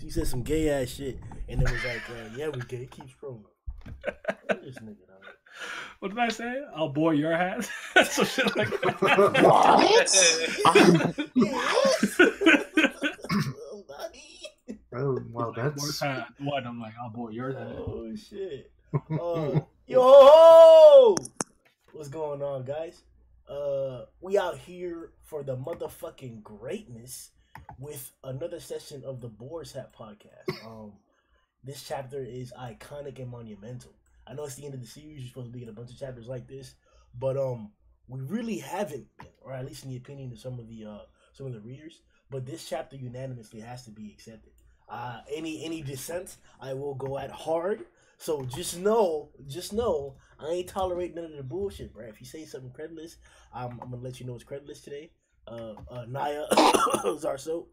He said some gay ass shit, and it was like, yeah, we gay. Keep scrolling. This nigga, dog. What did I say? I'll bore your hat. Some shit like that. Oh, well, that's... What? I'm like, I'll bore your hat. Oh, shit. Yo! What's going on, guys? We out here for the motherfucking greatness with another session of the Boar's Hat podcast. This chapter is iconic and monumental. I know it's the end of the series. You're supposed to be in a bunch of chapters like this, but we really haven't been, or at least in the opinion of some of the readers. But this chapter unanimously has to be accepted. Any dissent, I will go at hard. So just know, I ain't tolerating none of the bullshit, bro. If you say something credulous, I'm gonna let you know it's credulous today. Naya Zarso.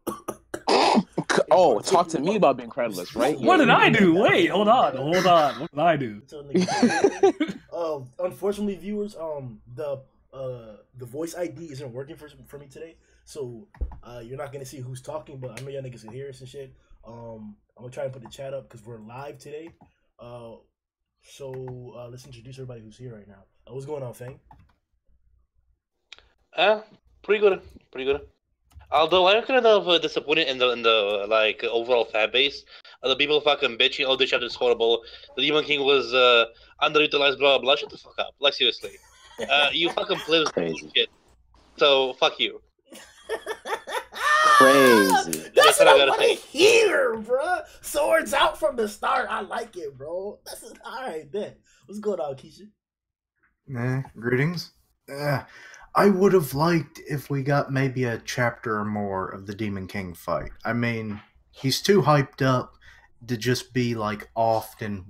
Oh, talk to me about being credulous, right? What did I do? Wait, hold on. What did I do? Unfortunately, viewers, the voice ID isn't working for me today, so you're not gonna see who's talking, but I know y'all niggas can hear us and shit. I'm gonna try and put the chat up because we're live today. So let's introduce everybody who's here right now. What's going on, Fang? Pretty good. Although I'm kind of disappointed in the like overall fan base. The people fucking bitching, oh, this chapter is horrible. The Demon King was underutilized, blah blah blah. Shut the fuck up. Like seriously, you fucking play shit. So fuck you. Crazy. That's what I want to hear, bro. Swords out from the start. I like it, bro. All right, then. What's going on, Keisha? Greetings. I would have liked if we got maybe a chapter or more of the Demon King fight. I mean, he's too hyped up to just be like off in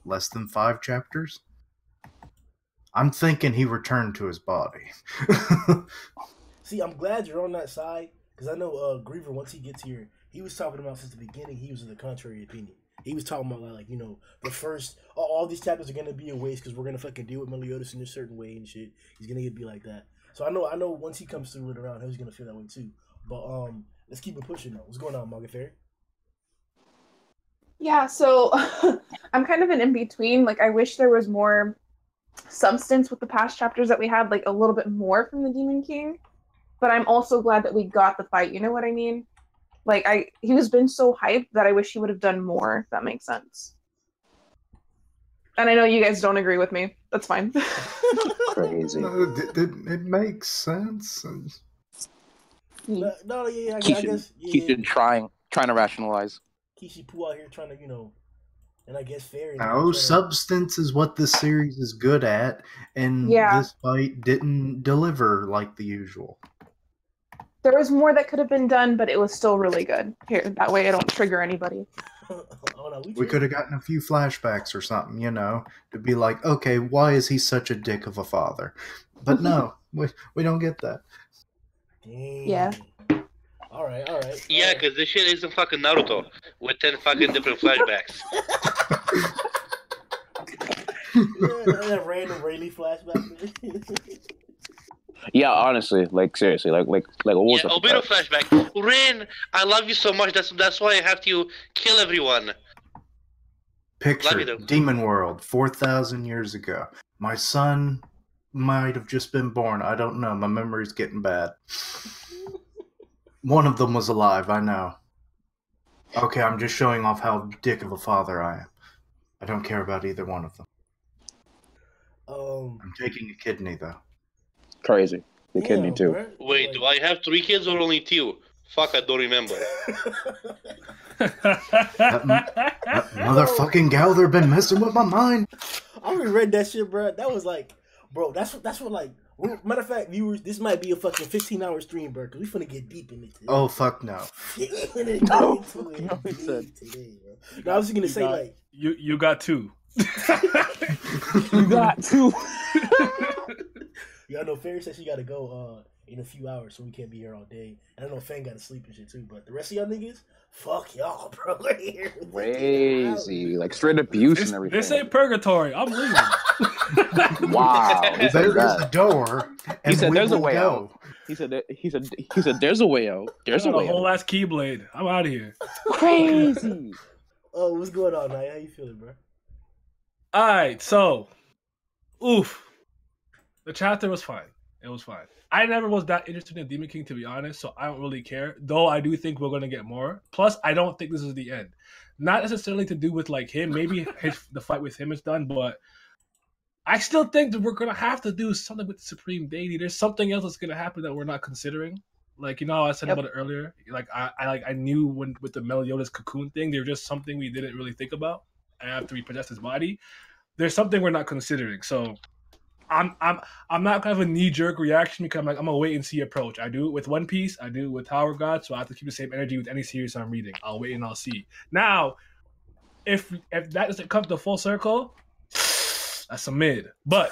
less than 5 chapters? I'm thinking he returned to his body. See, I'm glad you're on that side. Because I know Griever, once he gets here, he was talking about since the beginning, he was in the contrary opinion. He was talking about, like, the first, all these chapters are going to be a waste because we're going to fucking deal with Meliodas in a certain way and shit. He's going to be like that. So I know once he comes through it around, he's going to feel that way too. But let's keep it pushing, though. What's going on, Margaret Ferry? Yeah, so I'm kind of an in-between. Like, I wish there was more substance with the past chapters that we had, like, a little bit more from the Demon King. But I'm also glad that we got the fight. You know what I mean? Like, he was been so hyped that I wish he would have done more, if that makes sense. And I know you guys don't agree with me. That's fine. Crazy. No, it makes sense. No, yeah, I guess. Yeah. Keisha trying to rationalize. Keisha Poo out here trying to, and I guess Fairy. No, substance is what this series is good at, and this fight didn't deliver like the usual. There was more that could have been done, but it was still really good. Here, that way I don't trigger anybody. We could have gotten a few flashbacks or something, to be like, okay, why is he such a dick of a father? But no, we don't get that. Dang. Yeah. All right. Yeah, because this shit isn't fucking Naruto with 10 fucking different flashbacks. That random Rayleigh flashback. Yeah, honestly, like seriously, like what was Obito flashback. Rin, I love you so much. That's why I have to kill everyone. Picture Demon World 4,000 years ago. My son might have just been born. I don't know. My memory's getting bad. One of them was alive. I know. Okay, I'm just showing off how dick of a father I am. I don't care about either one of them. I'm taking a kidney though. Crazy. The kidney too. Bro. Wait, do I have 3 kids or only 2? Fuck, I don't remember. that motherfucking gal there been messing with my mind. I reread that shit, bro. That was like, bro, that's what like, matter of fact, viewers, this might be a fucking 15-hour stream, bro, because we finna get deep in it today. Oh, fuck no. Today, No, I was just gonna say, like, you got 2. You got 2. Y'all know Fairy said she gotta go in a few hours, so we can't be here all day. And I know Fang gotta sleep and shit too, but the rest of y'all niggas, fuck y'all, bro. Crazy. Like straight abuse and everything. This ain't purgatory. I'm leaving. Wow. There is a door. He said there's a way out. He said there's a way out. There's I a got way whole out. ass keyblade. I'm out of here. Crazy. Oh, what's going on, Naya? How you feeling, bro? All right, so, the chapter was fine. It was fine. I never was that interested in Demon King, to be honest, so I don't really care. Though I do think we're gonna get more. Plus, I don't think this is the end. Not necessarily to do with like him. Maybe the fight with him is done, but I still think that we're gonna have to do something with the Supreme Deity. There's something else that's gonna happen that we're not considering. Like, you know how I said about it earlier. Like I knew when with the Meliodas cocoon thing, there's just something we didn't really think about after we possessed his body. There's something we're not considering. So I'm not gonna have a knee jerk reaction because I'm gonna wait and see approach. I do it with One Piece, I do it with Tower God, so I have to keep the same energy with any series I'm reading. I'll wait and I'll see. Now, if that doesn't come to full circle, that's a mid. But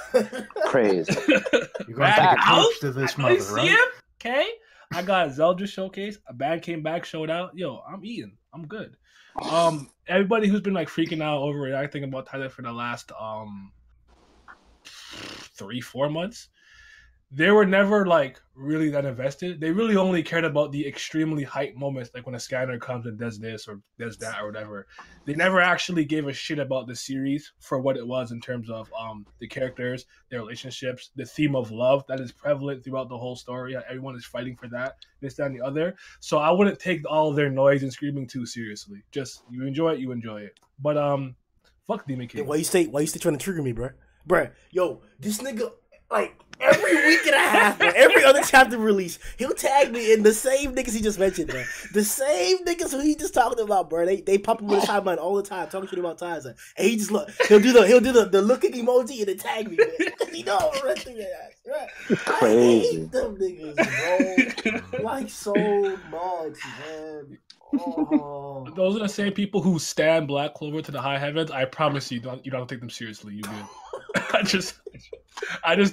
Crazy. You're going to take a torch to this mother, see right? him? Okay. I got a Zelda showcase. A band came back, showed out. Yo, I'm eating. I'm good. Everybody who's been like freaking out overreacting about Tyler for the last 3-4 months, they were never like really that invested. They really only cared about the extremely hype moments, like when a scanner comes and does this or does that or whatever. They never actually gave a shit about the series for what it was in terms of the characters, their relationships, the theme of love that is prevalent throughout the whole story. Everyone is fighting for that, this, that, and the other. So I wouldn't take all of their noise and screaming too seriously. Just you enjoy it, you enjoy it. But fuck Demon King. Why you stay trying to trigger me, bro? Bruh, yo, this nigga, like, every week and a half, bro, every other chapter release, he'll tag me in the same niggas he just mentioned, bro. The same niggas who he just talked about, bro. They pop up on the timeline all the time, talking shit about taizai. And he just look, he'll do the looking emoji and then tag me, man. You know I'm run through that ass, right? Crazy. I hate them niggas, bro. Like, so much, man. Oh. Those are the same people who stand Black Clover to the high heavens. I promise you don't take them seriously. You good. I just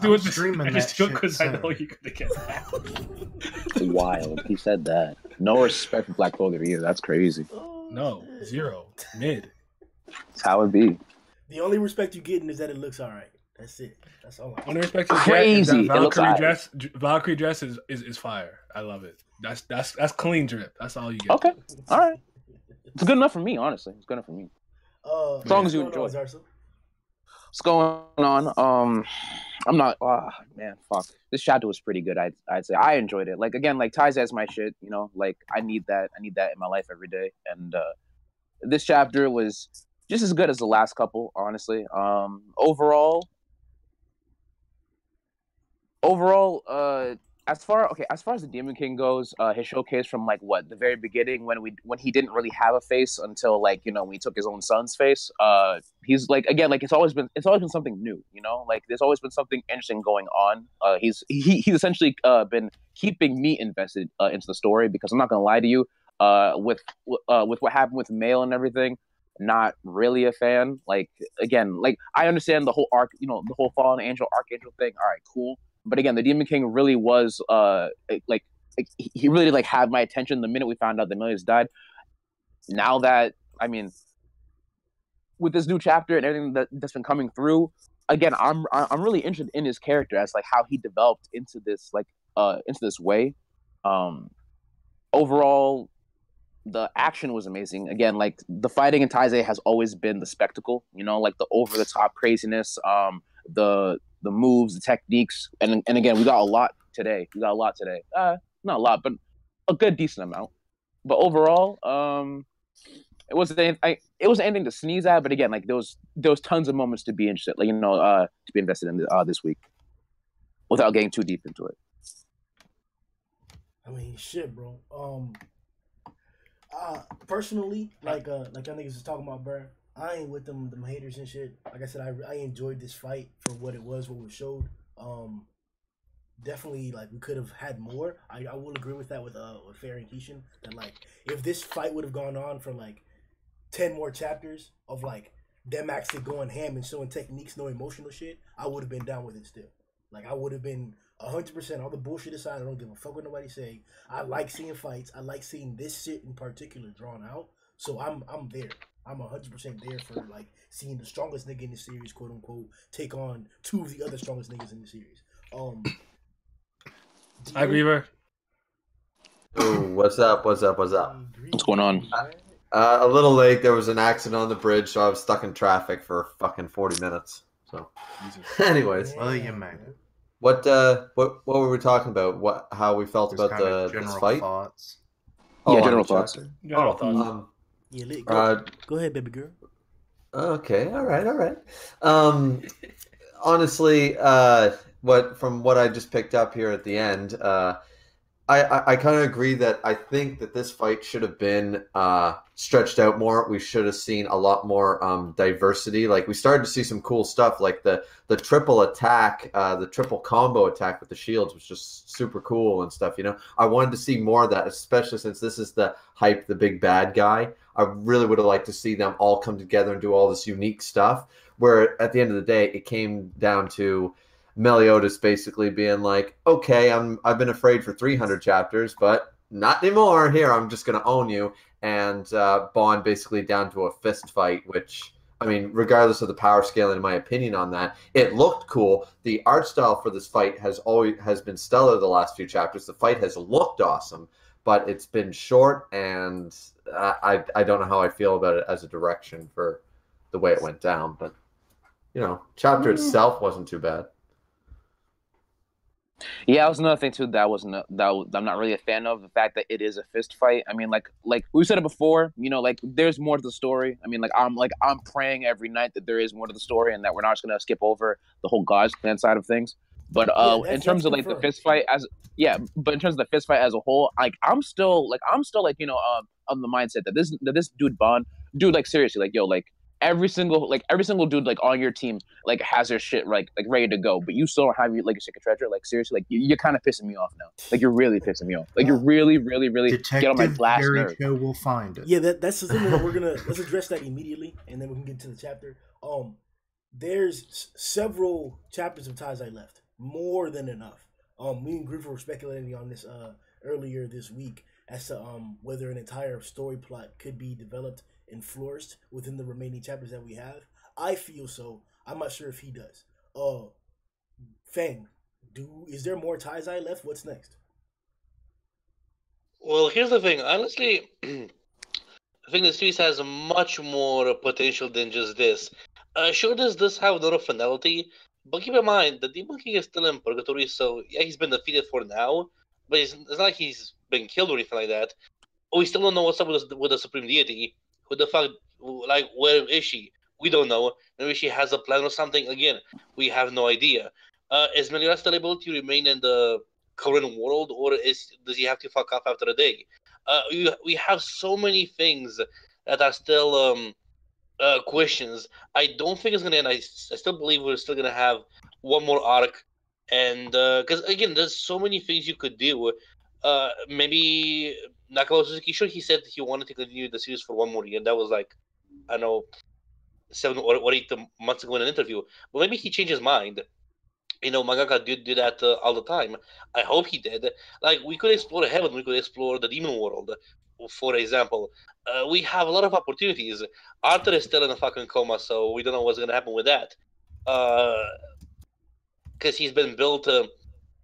do it because I know you're gonna get that. It's wild. He said that. No respect for Black Clover either. That's crazy. No, zero, mid. That's how it be. The only respect you getting is that it looks alright. That's it. That's all. Only respect you Crazy. get is that Valkyrie dress is fire. I love it. That's clean drip. That's all you get. Okay. All right. It's good enough for me, honestly. It's good enough for me. As long as you enjoy. What's going on? I'm not. Man, fuck. This chapter was pretty good. I'd say I enjoyed it. Like again, like taizai is my shit. You know, like I need that. I need that in my life every day. And this chapter was just as good as the last couple, honestly. Overall, as far as the Demon King goes, his showcase from like the very beginning when he didn't really have a face until like, you know, when he took his own son's face. He's like, again, like it's always been something new, you know, like there's always been something interesting going on. He's essentially been keeping me invested into the story, because I'm not gonna lie to you, with what happened with Mail and everything, not really a fan. Like again, like I understand the whole arc, you know, the whole fallen angel archangel thing. All right, cool. But again, the Demon King really was like he really like had my attention the minute we found out that Meliodas died. Now that, I mean, with this new chapter and everything that's been coming through, again, I'm really interested in his character, as like how he developed into this way. Overall, the action was amazing. Again, like the fighting in taizai has always been the spectacle, you know, like the over the top craziness, the moves, the techniques, and again, we got a lot today. Not a lot, but a good decent amount. But overall, it wasn't anything to sneeze at. But again, like there was tons of moments to be interested, like, you know, to be invested in this week, without getting too deep into it. I mean, shit, bro. Personally, like y'all niggas was talking about, bro, I ain't with them haters and shit. Like I said, I enjoyed this fight for what it was, what was showed. Definitely, like, we could have had more. I will agree with that with Fair and Keishan, that like if this fight would have gone on for like 10 more chapters of like them actually going ham and showing techniques, no emotional shit, I would have been down with it still. Like I would have been 100%. All the bullshit aside, I don't give a fuck what nobody say. I like seeing fights. I like seeing this shit in particular drawn out. So I'm there. I'm 100% there for like seeing the strongest nigga in the series, quote unquote, take on two of the other strongest niggas in the series. Hi, Griever. Ooh, what's up? What's up? What's up? What's going on? A little late. There was an accident on the bridge, so I was stuck in traffic for fucking 40 minutes. So, anyways, Well, you made it. what were we talking about? How we felt Just about kind of this general fight? thoughts. Yeah, on general the thoughts. chapter? General thoughts. Yeah, Uh, go ahead, baby girl. Okay, all right. Honestly, from what I just picked up here at the end, I kind of agree that I think that this fight should have been stretched out more. We should have seen a lot more diversity. Like we started to see some cool stuff, like the triple attack, the triple combo attack with the shields was just super cool and stuff. You know, I wanted to see more of that, especially since this is the hype, the big bad guy. I really would have liked to see them all come together and do all this unique stuff. Where at the end of the day, it came down to Meliodas basically being like, okay, I've been afraid for 300 chapters, but not anymore. Here, I'm just going to own you. And Bond basically down to a fist fight, which, I mean, regardless of the power scaling, in my opinion on that, it looked cool. The art style for this fight has been stellar the last few chapters. The fight has looked awesome, but it's been short, and I don't know how I feel about it as a direction for the way it went down. But, you know, chapter itself wasn't too bad. Yeah, that was another thing too that I'm not really a fan of, the fact that it is a fist fight. I mean, like we said it before, you know, like there's more to the story. I mean, I'm praying every night that there is more to the story and that we're not just gonna skip over the whole God's plan side of things. But in terms of like the fist fight but in terms of the fist fight as a whole, I'm still you know of the mindset that this dude Bond, like seriously, like yo, like every single dude like on your team like has their shit like ready to go, but you still don't have your secret treasure. Like seriously, like you're kind of pissing me off now. Like you're really pissing me off. Like you're really get on my last nerve. Jericho will find it. Yeah, that's the thing that let's address that immediately, and then we can get to the chapter. There's several chapters of taizai left, more than enough. Me and Griff were speculating on this earlier this week as to whether an entire story plot could be developed and flourished within the remaining chapters that we have. I feel so. I'm not sure if he does. Fang, is there more taizai left? What's next? Well, here's the thing. Honestly, I think the series has much more potential than just this. Sure, does this have a lot of finality? But keep in mind, the Demon King is still in purgatory, so yeah, he's been defeated for now. But it's not like he's been killed or anything like that. We still don't know what's up with the Supreme Deity. Who the fuck, like, where is she? We don't know. Maybe she has a plan or something. Again, we have no idea. Is Meliodas still able to remain in the current world, or does he have to fuck off after a day? We have so many things that are still questions. I don't think it's gonna end. I still believe we're still gonna have one more arc, and because again, there's so many things you could do. Maybe Nakao Suzuki, sure, he said he wanted to continue the series for one more year. That was like, I don't know, 7 or 8 months ago in an interview. But maybe he changed his mind. You know, mangaka do that all the time. I hope he did. Like, we could explore heaven, we could explore the demon world, for example. We have a lot of opportunities. Arthur is still in a fucking coma, so we don't know what's gonna happen with that. Because he's been built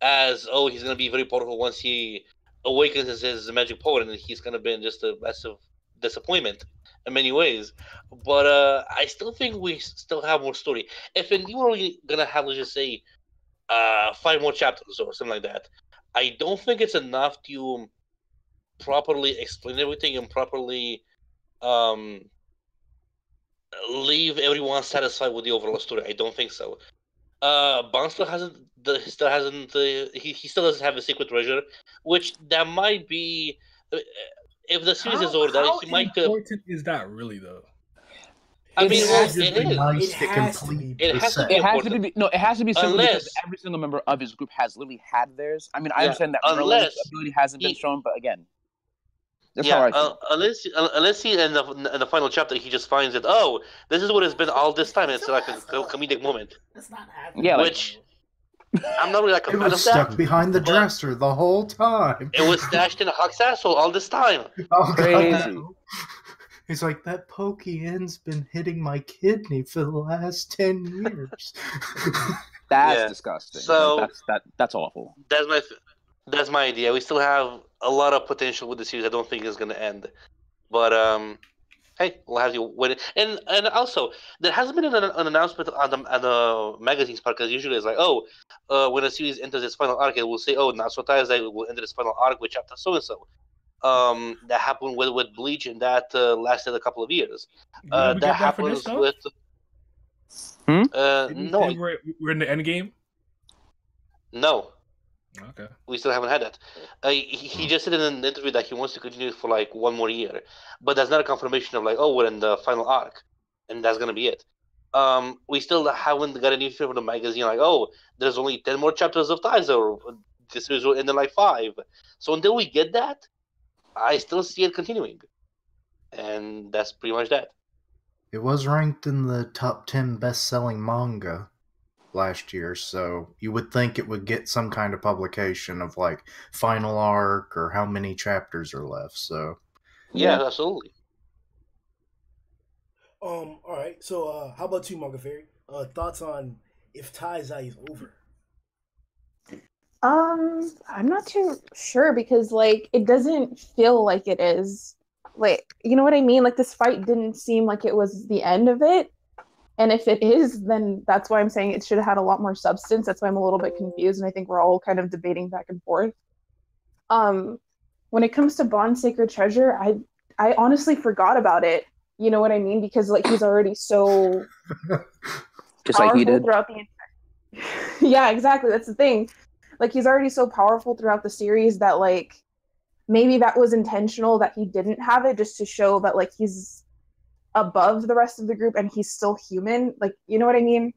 as, he's gonna be very powerful once he awakens his magic power, and he's gonna be just a massive disappointment in many ways. But I still think we still have more story. If indeed we're only gonna have, let's just say, 5 more chapters or something like that, I don't think it's enough to properly explain everything and properly leave everyone satisfied with the overall story. I don't think so. Bond still hasn't. He still doesn't have a secret treasure, which that might be. If the series is over, How he might. important is that really, though? I mean, well, It's it just is. nice It to has to complete be. It the has to set. be It has to important. be it has to be simply because Unless, every single member of his group has literally had theirs. I mean, I yeah, understand that Merlin's unless ability hasn't been he, shown, but again, that's how yeah, I feel. unless he in the final chapter he just finds that, this is what it's been all this time, and it's like a comedic moment, That's not happening. Yeah, like which I'm not really like a It fan was of stuck that. behind the But dresser the whole time. it was stashed in Huck's asshole all this time. Oh, God, crazy. no. He's like, that pokey end's been hitting my kidney for the last 10 years. That's Yeah. disgusting. So Like, that's awful. that's my That's my idea. We still have a lot of potential with the series. I don't think it's gonna end, but hey, we'll have you wait. And also, there hasn't been an announcement on the magazine's part because usually it's like, oh, when a series enters its final arc, it will say, oh, Natsu Taizai will enter its final arc with chapter so and so. That happened with Bleach, and that lasted a couple of years. Did we That get that for this happens though? with no, We're in the end game. no. Okay. We still haven't had that. He just said in an interview that he wants to continue for like one more year, but that's not a confirmation of like, oh, we're in the final arc, and that's gonna be it. We still haven't got any from the magazine like, oh, there's only 10 more chapters of taizai, or this series will end in like 5. So until we get that, I still see it continuing, and that's pretty much that. It was ranked in the top 10 best-selling manga last year, so you would think it would get some kind of publication of like final arc or how many chapters are left. So Yeah, absolutely. All right. So, how about you, Manga Fairy? Thoughts on if Taizai is over? I'm not too sure because like it doesn't feel like it is. Like, you know what I mean? Like this fight didn't seem like it was the end of it. And if it is, then that's why I'm saying it should have had a lot more substance. That's why I'm a little bit confused, and I think we're all kind of debating back and forth. When it comes to Bond Sacred Treasure, I honestly forgot about it. You know what I mean? Because like he's already so Just like he did. throughout the entire. Yeah, exactly. That's the thing. Like he's already so powerful throughout the series that like maybe that was intentional that he didn't have it just to show that like he's above the rest of the group and he's still human. Like, you know what I mean?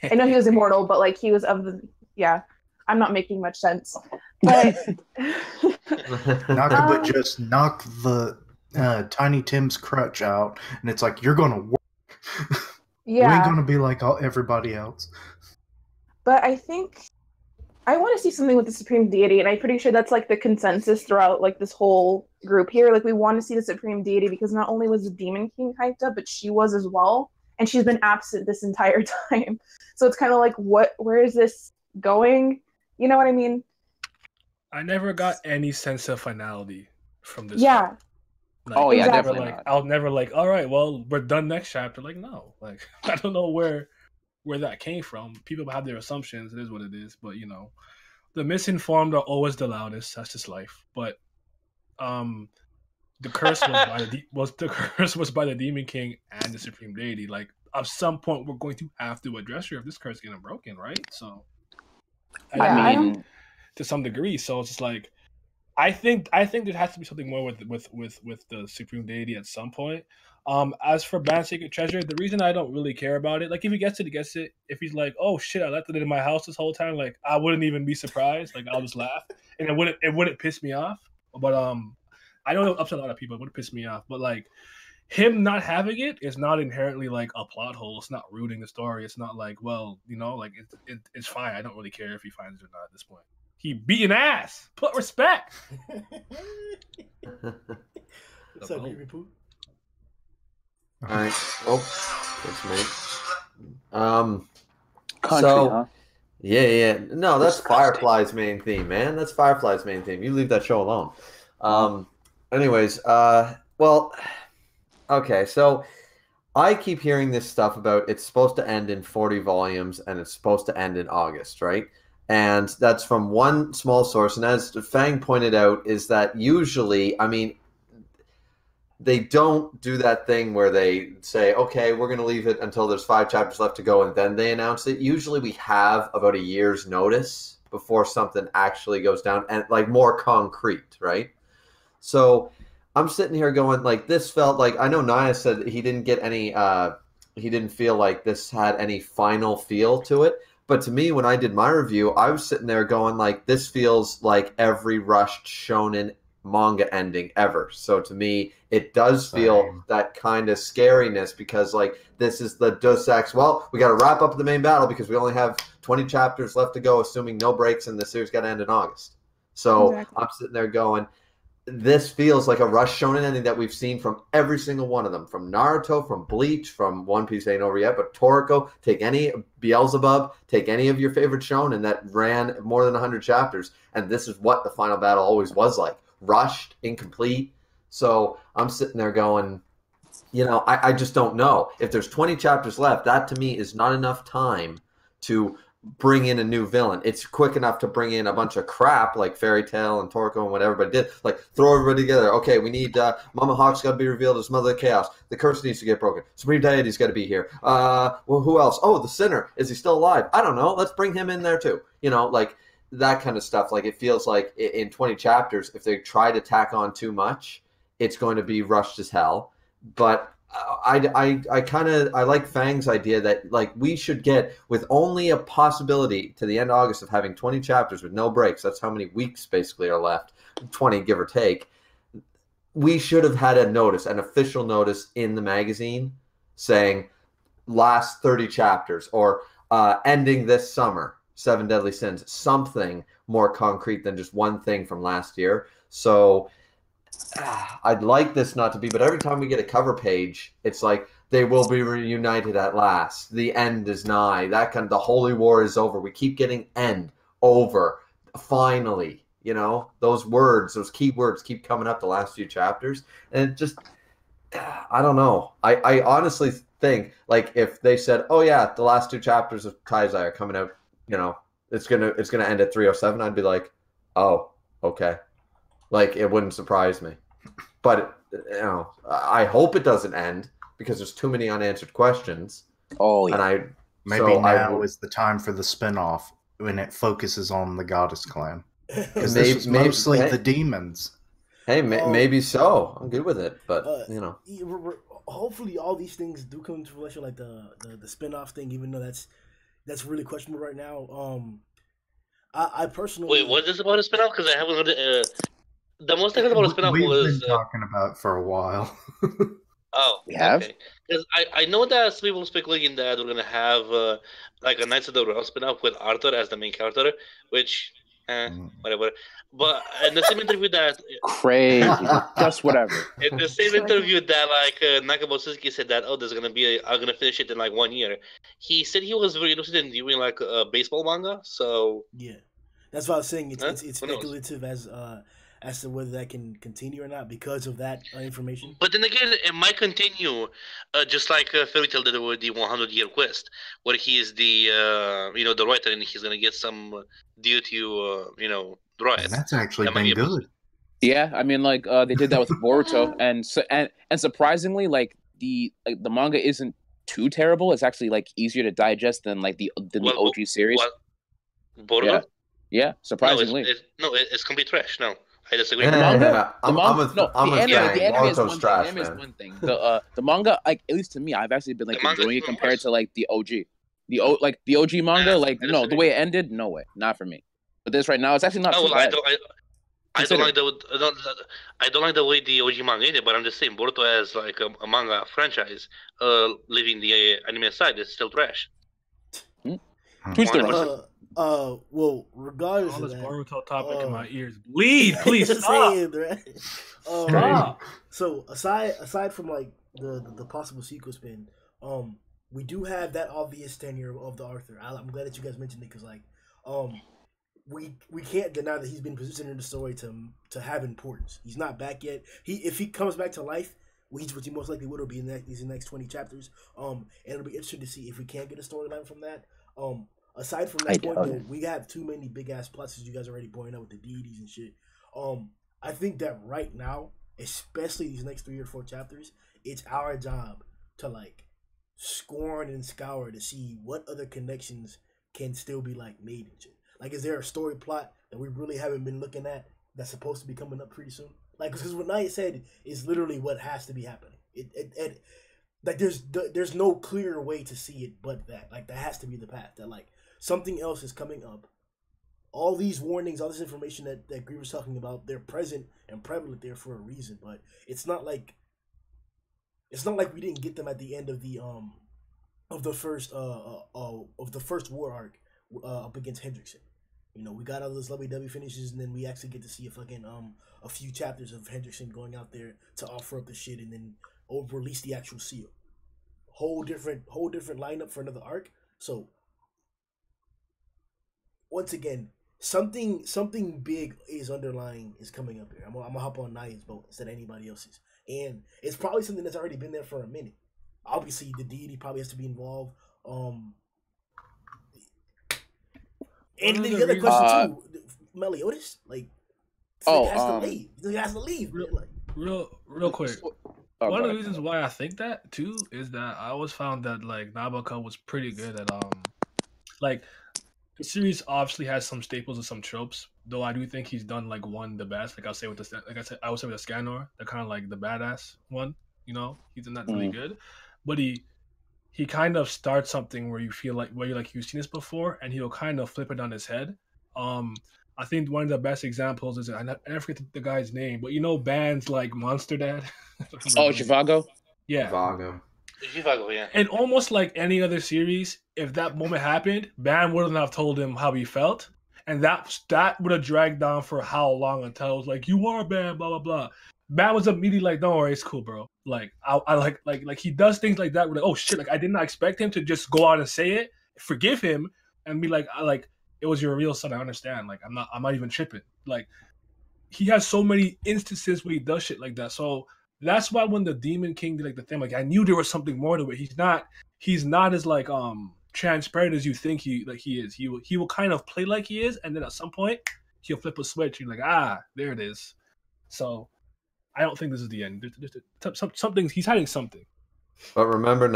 I know he was immortal, but like he was of the I'm not making much sense. But But just knock the Tiny Tim's crutch out, and it's like you're gonna work. You ain't gonna be like everybody else. But I think I want to see something with the Supreme Deity, and I'm pretty sure that's like the consensus throughout like this whole group here. Like we want to see the Supreme Deity because not only was the Demon King hyped up, but she was as well, and she's been absent this entire time. So it's kind of like, where is this going? You know what I mean? I never got any sense of finality from this. Yeah. Like, Oh yeah, exactly. definitely. I'll never like, all right, well, we're done next chapter. Like, no, like I don't know where that came from. People have their assumptions. It is what it is. But you know, the misinformed are always the loudest. That's just life. But the curse was by the Demon King and the Supreme Deity. Like at some point, we're going to have to address her if this curse getting broken, right? So, I mean, to some degree. So it's just like, I think there has to be something more with the Supreme Deity at some point. As for Band Sacred Treasure, the reason I don't really care about it, like if he gets it, he gets it. If he's like, oh shit, I left it in my house this whole time, like I wouldn't even be surprised. Like I'll just laugh, and it wouldn't piss me off. But I know it upset a lot of people. It would piss me off. But like him not having it is not inherently like a plot hole. It's not rooting the story. It's not like, well, you know, like it's fine. I don't really care if he finds it or not at this point. He beating ass. Put respect. What's up, Creepy Poo? All right. Oh, that's me. country, So, huh? yeah. No, that's Disgusting. Firefly's main theme, man. That's Firefly's main theme. You leave that show alone. Anyways, well, okay. So I keep hearing this stuff about it's supposed to end in 40 volumes and it's supposed to end in August, right? And that's from one small source. And as Fang pointed out, is that usually, I mean, they don't do that thing where they say, okay, we're going to leave it until there's 5 chapters left to go, and then they announce it. Usually we have about a year's notice before something actually goes down, and like more concrete, right? So I'm sitting here going, like, this felt like, I know Naya said he didn't get any, he didn't feel like this had any final feel to it. But to me, when I did my review, I was sitting there going, like, this feels like every rushed shonen manga ending ever. So to me, it does feel that kind of scariness because, like, this is the Deus Ex. Well, we got to wrap up the main battle because we only have 20 chapters left to go, assuming no breaks, and the series got to end in August. So Exactly. I'm sitting there going, this feels like a rush shonen ending that we've seen from every single one of them, from Naruto, from Bleach, from One Piece ain't over yet, but Toriko, take any Beelzebub, take any of your favorite shonen that ran more than 100 chapters, and this is what the final battle always was like. Rushed, incomplete. So I'm sitting there going, I just don't know. If there's 20 chapters left, that to me is not enough time to bring in a new villain. It's quick enough to bring in a bunch of crap like Fairy Tail and Toriko and what everybody did. Like, throw everybody together. Okay, we need Mama Hawk's got to be revealed as Mother of Chaos. The curse needs to get broken. Supreme Deity's got to be here. Well, who else? Oh, the Sinner. Is he still alive? I don't know. Let's bring him in there too. Like that kind of stuff. Like, it feels like in 20 chapters, if they try to tack on too much, it's going to be rushed as hell. But I like Fang's idea that like we should get, with only a possibility to the end of August of having 20 chapters with no breaks. That's how many weeks basically are left, 20 give or take. We should have had an official notice in the magazine saying last 30 chapters or ending this summer, 7 Deadly Sins, something more concrete than just one thing from last year. So I'd like this not to be, but every time we get a cover page, it's like they will be reunited at last. The end is nigh. The holy war is over. We keep getting end, over, finally. Those words, those key words keep coming up the last few chapters. And it just, I don't know. I honestly think, like, if they said, oh yeah, the last 2 chapters of taizai are coming out, it's gonna end at 307, I'd be like, oh, okay. Like, it wouldn't surprise me. But, I hope it doesn't end because there's too many unanswered questions. Oh, yeah. And Maybe now is the time for the spinoff when it focuses on the goddess clan. Because this is mostly the demons. Hey, maybe so. I'm good with it. But, hopefully all these things do come to fruition, like the spinoff thing, even though that's really questionable right now. I personally... Wait, what is about a spinoff? Because I haven't heard it... The most I heard about a spinoff We've was... been talking about it for a while. Oh, we have? Okay. Because I know that some people speculating that we're going to have like a Knights of the Realm spinoff with Arthur as the main character, which, whatever. But in the same interview that... Crazy. Just whatever. In the same interview that, like, Nakabo Suzuki said that, there's going to be I'm going to finish it in, like, 1 year. He said he was very interested in doing, like, a baseball manga, so... Yeah. That's what I was saying. It's speculative as to whether that can continue or not because of that information. But then again, it might continue, just like Fairy Tail did with the 100-year quest, where he is the the writer, and he's gonna get some due to write. And that's actually been good. Yeah, I mean, like they did that with Boruto, and surprisingly, like the manga isn't too terrible. It's actually like easier to digest than like the OG series. What? Boruto? Yeah, surprisingly. It's complete trash. No. I disagree. The manga? I'm the anime is one trash, thing. The anime is one thing. The manga, like, at least to me, I've actually been like enjoying it compared to like the OG. The OG manga, like, no, the way it ended, no way, not for me. But this right now, it's actually not too bad. I don't like the way the OG manga ended, but I'm just saying Boruto as like a manga franchise, leaving the anime aside, it's still trash. Well, regardless all of this that, Boruto topic in my ears bleed. Please stop. Stop. So aside from like the possible sequel spin, we do have that obvious tenure of the Arthur. I'm glad that you guys mentioned it because like, we can't deny that he's been positioned in the story to have importance. He's not back yet. If he comes back to life, which he most likely would be in these next 20 chapters. And it'll be interesting to see if we can get a storyline from that. Aside from that point, though, we have too many big ass plots, as you guys already pointed out with the deities and shit. I think that right now, especially these next 3 or 4 chapters, it's our job to like scorn and scour to see what other connections can still be like made and shit. Like, is there a story plot that we really haven't been looking at that's supposed to be coming up pretty soon? Like, because what Naya said is literally what has to be happening. It like there's no clearer way to see it but that. Like, that has to be the path. That like something else is coming up. All these warnings, all this information that Grimm was talking about, they're present and prevalent there for a reason. But it's not like we didn't get them at the end of the first war arc up against Hendrickson. You know, we got all those lovey-dovey finishes, and then we actually get to see a few chapters of Hendrickson going out there to offer up the shit, and then release the actual seal. Whole different lineup for another arc. So once again, something big is coming up here. I'm gonna hop on Naya's boat instead of anybody else's, and it's probably something that's already been there for a minute. Obviously, the deity probably has to be involved. And then the other question too, Meliodas, like, has to leave. He has to leave. Real quick. One of the reasons why I think that too is that I always found that like Nabokov was pretty good at like the series obviously has some staples and some tropes, though I do think he's done like one the best. Like I would say with the Scanor, the kind of like the badass one. You know, he's done that really good, but he kind of starts something where you feel like you've seen this before, and he'll kind of flip it on his head. I think one of the best examples is I never forget the guy's name, but you know bands like Monster Dad. Zhivago? Yeah. Zhivago, yeah. And almost like any other series, if that moment happened, Bam wouldn't have told him how he felt. And that would have dragged down for how long until it was like, you are Bam, blah, blah, blah. Bam was immediately like, don't worry, it's cool, bro. Like, I like he does things like that. We're like, oh shit, like I did not expect him to just go out and say it, forgive him, and be like, it was your real son, I understand. Like, I'm not even tripping. Like, he has so many instances where he does shit like that. So that's why when the Demon King did like the thing, like I knew there was something more to it. He's not as like transparent as you think he is. He will kind of play like he is, and then at some point he'll flip a switch. You're like, there it is. So I don't think this is the end. Something he's hiding something. But remember,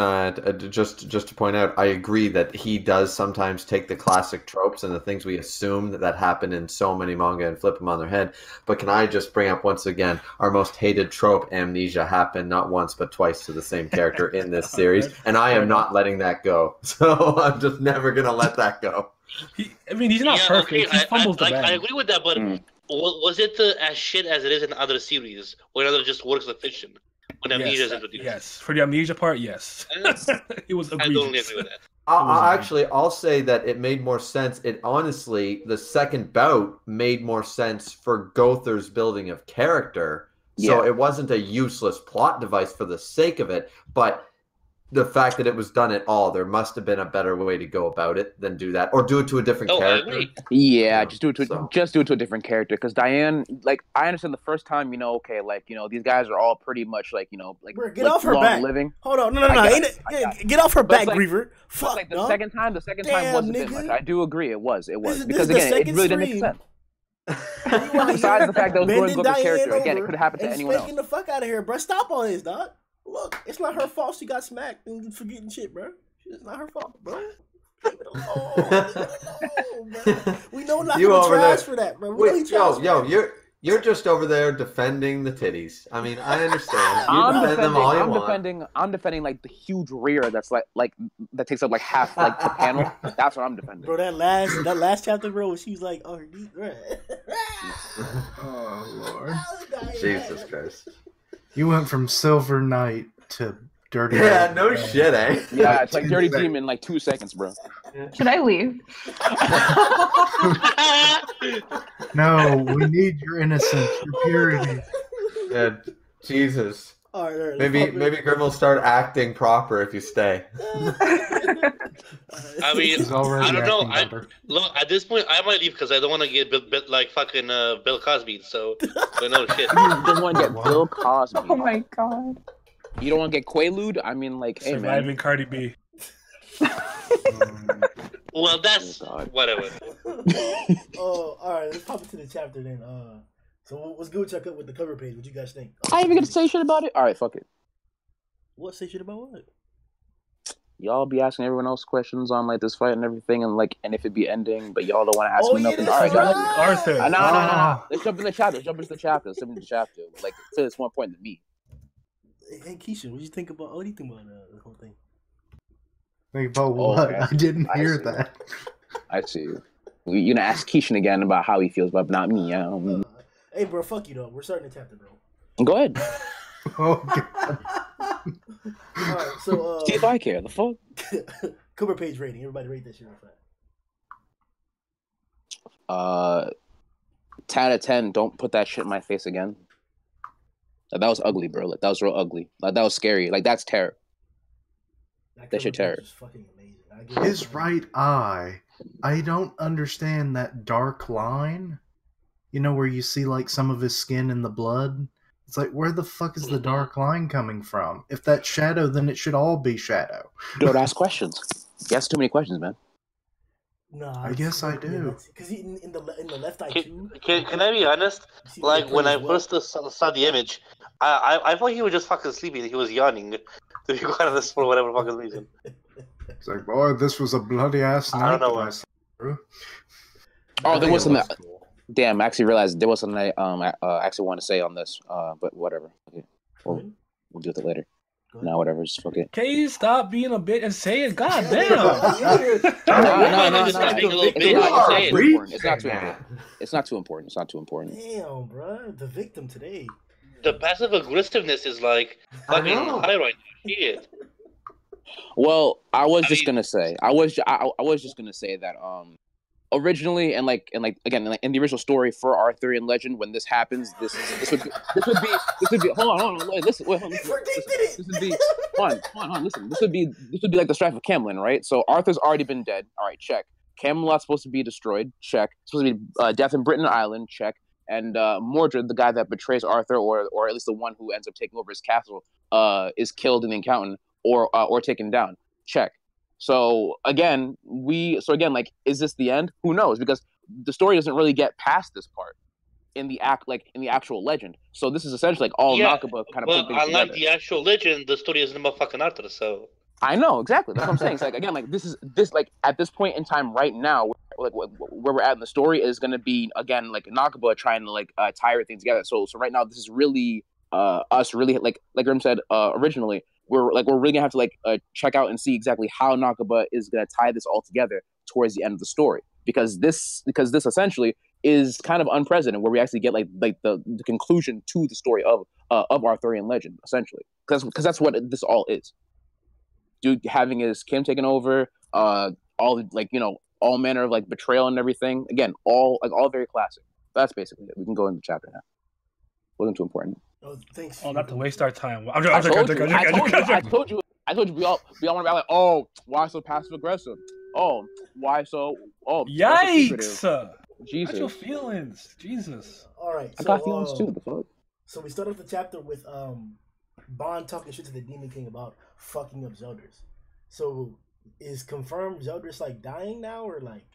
just to point out, I agree that he does sometimes take the classic tropes and the things we assume that happen in so many manga and flip them on their head. But can I just bring up once again, our most hated trope, amnesia, happened not once but twice to the same character in this series, and I am not letting that go. So I'm just never going to let that go. He's not perfect. Okay, he fumbles the bag. I agree with that, but was it as shit as it is in other series, or it just works with fiction? When amnesia is introduced. Yes, for the amnesia part, yes. It was egregious. I totally agree with that. I'll say that it made more sense. It honestly, the second bout made more sense for Gother's building of character. So it wasn't a useless plot device for the sake of it, but the fact that it was done at all, there must have been a better way to go about it than do that, or do it to a different character. Yeah, just do it to a different character. Because Diane, like, I understand the first time, okay, like, these guys are all pretty much like, like, get off her back. Living. Hold on, no, get off her back, Griever. Fuck, like the second time wasn't a bit much. I do agree, it was because again, it really didn't make sense. Besides the fact that it was going to go character, again, it could have happened to anyone else. Spanking the fuck out of here, bro. Stop all this, dog. Look, it's not her fault she got smacked and forgetting shit, bro. It's not her fault, bro. Leave it alone, bro. We know not to trash for that, bro. You're just over there defending the titties. I mean, I understand. I'm defending like the huge rear that's like that takes up like half like the panel. That's what I'm defending. Bro, that last chapter, bro, she was like, oh, Lord. Jesus Christ. You went from Silver Knight to Dirty. Yeah, no shit, eh? Yeah, it's like Dirty Demon in like 2 seconds, bro. Should I leave? No, we need your innocence, your purity. Yeah, Jesus. All right, maybe Grimm will start acting proper if you stay. I mean, I don't know. Look, at this point, I might leave because I don't want to get bit like fucking Bill Cosby. So, but no shit. You don't want to get Bill Cosby. Oh my god. You don't want to get Quaalude? I mean, like, hey, man. Surviving Cardi B. Well, that's whatever. Oh, all right. Let's pop into the chapter then. So what's good with the cover page? What you guys think? I ain't even gonna say shit about it. All right, fuck it. What? Say shit about what? Y'all be asking everyone else questions on like this fight and everything, and if it be ending, but y'all don't want to ask me nothing. All right, Arthur. No. Let's jump in the chapter. Like, it's more important than me. Hey, Keisha, what do you think about the whole thing? Think about what? Okay. I didn't hear that. I see. You're gonna ask Keishan again about how he feels, but not me. Hey, bro, fuck you, though. We're starting the chapter, bro. Go ahead. Okay. Alright, so see if I care. The fuck? Cover page rating. Everybody rate that shit real 10 out of 10. Don't put that shit in my face again. Like, that was ugly, bro. Like, that was real ugly. Like, that was scary. Like, that's terror. That shit terror. Fucking amazing. His right eye. I don't understand that dark line. You know, where you see like some of his skin in the blood. It's like, where the fuck is the dark line coming from? If that's shadow, then it should all be shadow. Don't ask questions. You ask too many questions, man. No, I guess I do. Because in the left eye too. Can I be honest? Like when I first saw the image, I thought he was just fucking sleeping. He was yawning. To be quite honest, for whatever fucking reason. It's like, boy, this was a bloody ass night. I don't know. Oh, there was something. Damn, I actually realized there was something I actually want to say on this. But whatever. Okay. We'll deal with it later. No, whatever. Just fuck it. Can you stop being a bitch and say it? God damn. No. It's not too important. Damn, bro. The victim today. The passive aggressiveness is like fucking high right now. Shit. Well, I was just gonna say that originally and again in the original story for Arthurian legend, when this happens, this would be hold on listen this would be like the strife of Camelin, right? So Arthur's already been dead. All right, check. Camelot's supposed to be destroyed. Check. Supposed to be death in Britain Island. Check. And Mordred, the guy that betrays Arthur, or at least the one who ends up taking over his castle, is killed in the encounter or taken down. Check. So again, like, is this the end? Who knows? Because the story doesn't really get past this part in the actual legend. So this is essentially like all Nakaba kind of put things unlike together. The actual legend, the story isn't about fucking Arthur. So I know exactly. That's what I'm saying. It's like, again, like this like at this point in time right now, like where we're at in the story is going to be again like Nakaba trying to like tie everything together. So right now this is really us really like Grimm said originally. We're really gonna have to like check out and see exactly how Nakaba is gonna tie this all together towards the end of the story, because this essentially is kind of unprecedented, where we actually get like the conclusion to the story of Arthurian legend, essentially, because that's what this all is. Dude having his Kim taken over, all like, you know, all manner of like betrayal and everything. Again, all very classic. That's basically it. We can go into the chapter now. Wasn't too important. Oh, thanks. Oh, not to waste our time. I told you. We all want to be like, oh, why so passive aggressive? Oh, why so? Oh, yikes! Jesus. What's your feelings? Jesus. All right. I got feelings too. The fuck. So we start off the chapter with Bond talking shit to the Demon King about fucking up Zeldris. So is confirmed Zeldris like dying now, or like?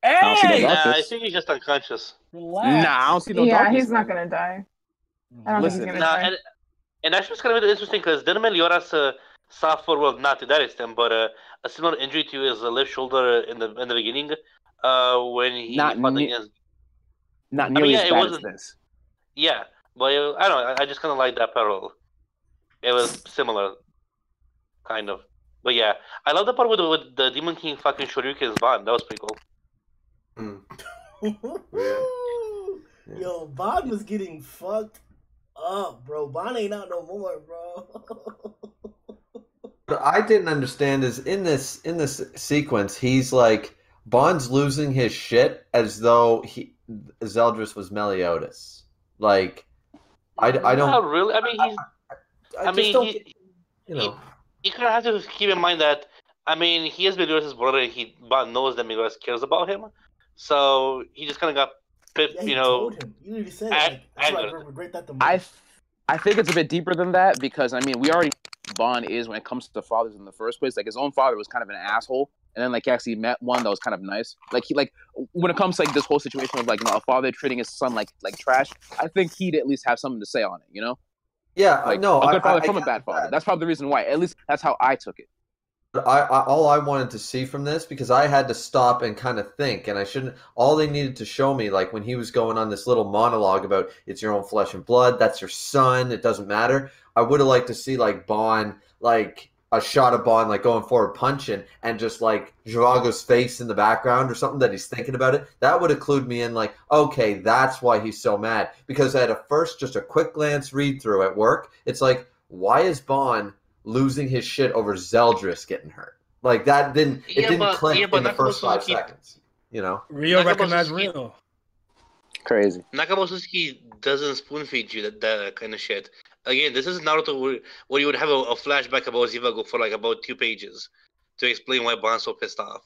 Hey! I think he's just unconscious. Relax. Nah, I don't see no darkness. He's not gonna die. I don't think he's gonna die. And that's just kind of interesting because didn't Meliodas suffer, well, not to that extent, but a similar injury to his left shoulder in the beginning when he fought against. Not nearly as bad as this. Yeah, but I don't know. I just kind of like that parallel. It was similar, kind of. But yeah, I love the part with the Demon King fucking Shoryuken's Bond. That was pretty cool. Yo, Bond was getting fucked up, bro. Bond ain't out no more, bro. What I didn't understand is in this sequence, he's like, Bond's losing his shit as though Zeldris was Meliodas. Like, I don't. Not really. I mean, you kind of have to keep in mind that, I mean, he is Meliodas' brother, and Bond knows that Meliodas cares about him, so he just kind of got, you know. Told him. You literally said it. That's why I regret that the most. I think it's a bit deeper than that, because I mean, we already know Bond is when it comes to fathers in the first place. Like, his own father was kind of an asshole, and then like he actually met one that was kind of nice. Like, he when it comes to like this whole situation of like, you know, a father treating his son like trash, I think he'd at least have something to say on it, you know? Yeah, like, no, a good father from a bad father. That's probably the reason why. At least that's how I took it. All I wanted to see from this, because I had to stop and kind of think, and I shouldn't. All they needed to show me, like when he was going on this little monologue about it's your own flesh and blood, that's your son, it doesn't matter. I would have liked to see like Bond, like a shot of Bond, like going forward punching, and just like Drago's face in the background or something that he's thinking about it. That would have clued me in, like, okay, that's why he's so mad. Because at just a quick glance read through at work, it's like, why is Bond losing his shit over Zeldris getting hurt? Like, that didn't click in the first 5 seconds. You know. Real recognize Nakamosusuki, real. Crazy. Nakamosusuki doesn't spoon feed you that kind of shit. Again, this is Naruto where you would have a flashback about Zivago for like about 2 pages to explain why Bon's so pissed off.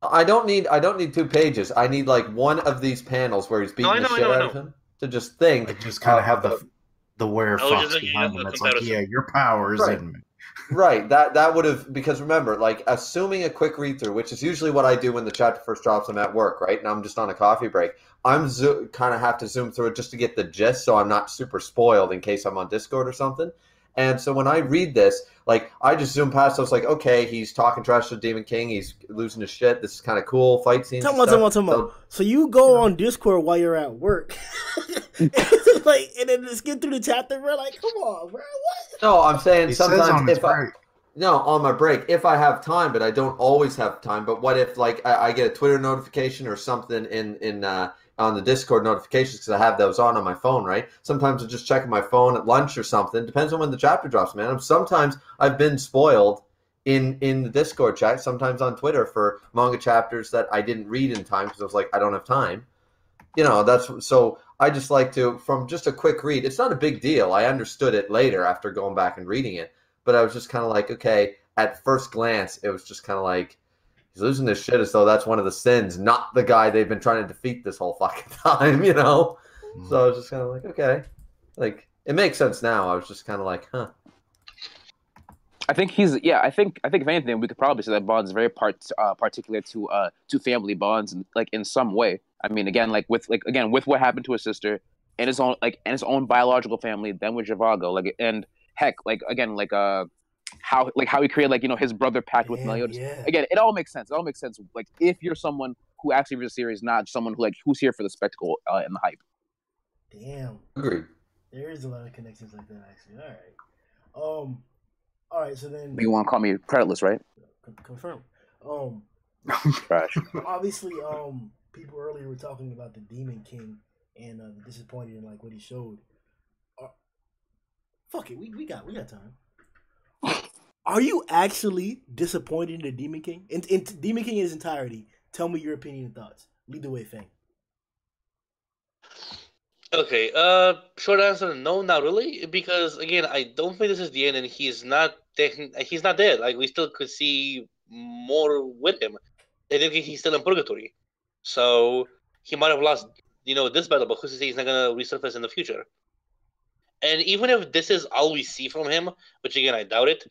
I don't need 2 pages. I need like one of these panels where he's No, beating the shit out of him to just think. Like just kind of have about- the where I was fox just looking behind up him. a It's like, comparison. yeah, your power is Right. in me. Right. That would have, because remember, like assuming a quick read through, which is usually what I do when the chapter first drops. I'm at work, right, and I'm just on a coffee break. I'm kind of have to zoom through it just to get the gist, so I'm not super spoiled in case I'm on Discord or something. And so when I read this, like I just zoom past. I was like, okay, he's talking trash to Demon King. He's losing his shit. This is kind of cool fight scenes. Tell me. So you go on Discord while you're at work, and then just get through the chapter. We're like, come on, bro, what? No, I'm saying He says sometimes on his if I break. no on my break if I have time, but I don't always have time. But what if like I get a Twitter notification or something in on the Discord notifications because I have those on my phone, right? Sometimes I'm just checking my phone at lunch or something. Depends on when the chapter drops, man. Sometimes I've been spoiled in the Discord chat, sometimes on Twitter for manga chapters that I didn't read in time because I was like, I don't have time. You know, that's so I just like to, from just a quick read, it's not a big deal. I understood it later after going back and reading it, but I was just kind of like, okay, at first glance, it was just kind of like, he's losing his shit as though that's one of the sins, not the guy they've been trying to defeat this whole fucking time, you know? So I was just kind of like, okay. Like, it makes sense now. I was just kind of like, huh. I think I think if anything, we could probably say that Bond is very particular to family bonds, and like in some way. I mean, again, with what happened to his sister and his own biological family, then with Zhivago, like, and heck, like again, how he created, like, you know, his brother pact with Meliodas. Yeah. Again, it all makes sense. It all makes sense. Like, if you're someone who actually reads the series, not someone who's here for the spectacle and the hype. Damn. Agreed. There is a lot of connections like that, actually. All right. So then You want to call me creditless, right? confirm. Trash. Obviously, people earlier were talking about the Demon King and disappointed in like what he showed. Fuck it, we got time. Are you actually disappointed in the Demon King? In Demon King in his entirety. Tell me your opinion and thoughts. Lead the way, Fang. Okay, short answer, no, not really, because again, I don't think this is the end, and he's not dead. Like, we still could see more with him. I think he's still in purgatory, so he might have lost, this battle, but who's to say he's not gonna resurface in the future? And even if this is all we see from him, which again I doubt it,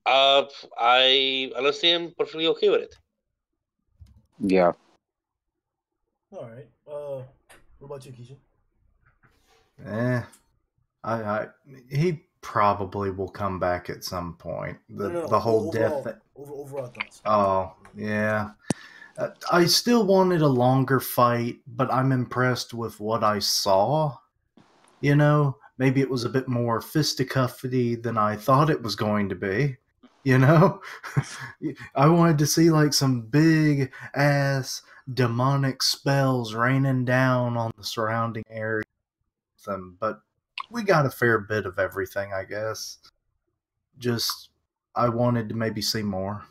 I honestly am perfectly okay with it. Yeah. All right. What about you, Keisha? He probably will come back at some point. No. The whole overall, death. Overall thoughts. Oh yeah. I still wanted a longer fight, but I'm impressed with what I saw. You know, maybe it was a bit more fisticuffy than I thought it was going to be. You know, I wanted to see like some big ass demonic spells raining down on the surrounding area, but we got a fair bit of everything, I guess. Just, I wanted to maybe see more.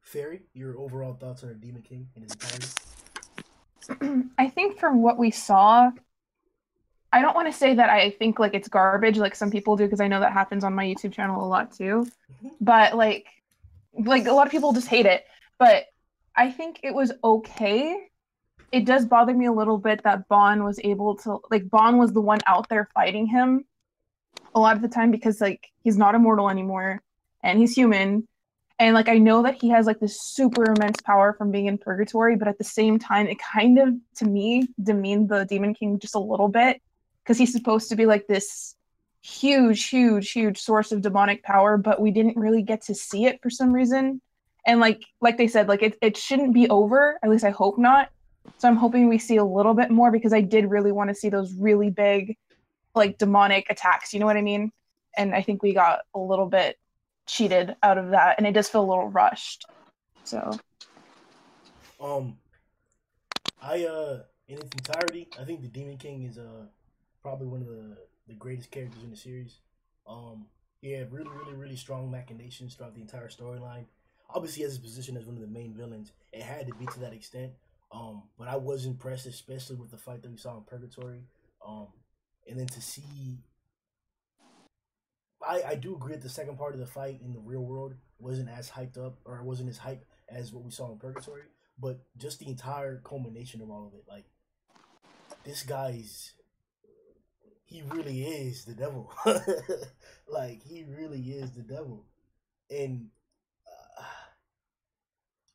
Fairy, your overall thoughts on the Demon King in his entirety? I think from what we saw, I don't want to say that I think like it's garbage like some people do, because I know that happens on my YouTube channel a lot too. But like a lot of people just hate it. But I think it was okay. It does bother me a little bit that Bon was the one out there fighting him a lot of the time, because like he's not immortal anymore and he's human. And like I know that he has like this super immense power from being in purgatory, but at the same time, it kind of, to me, demeaned the Demon King just a little bit, because he's supposed to be like this huge source of demonic power, but we didn't really get to see it for some reason. And like they said, like it shouldn't be over. At least I hope not. So I'm hoping we see a little bit more, because I did really want to see those really big, like demonic attacks. You know what I mean? And I think we got a little bit cheated out of that, and it does feel a little rushed. So, in its entirety, I think the Demon King is probably one of the greatest characters in the series. Really strong machinations throughout the entire storyline. obviously has his position as one of the main villains. It had to be to that extent. But I was impressed, especially with the fight that we saw in Purgatory. And then to see, I do agree that the second part of the fight in the real world wasn't as hyped up, or it wasn't as hype as what we saw in Purgatory. But just the entire culmination of all of it, like, this guy's, he really is the devil. Like, he really is the devil. And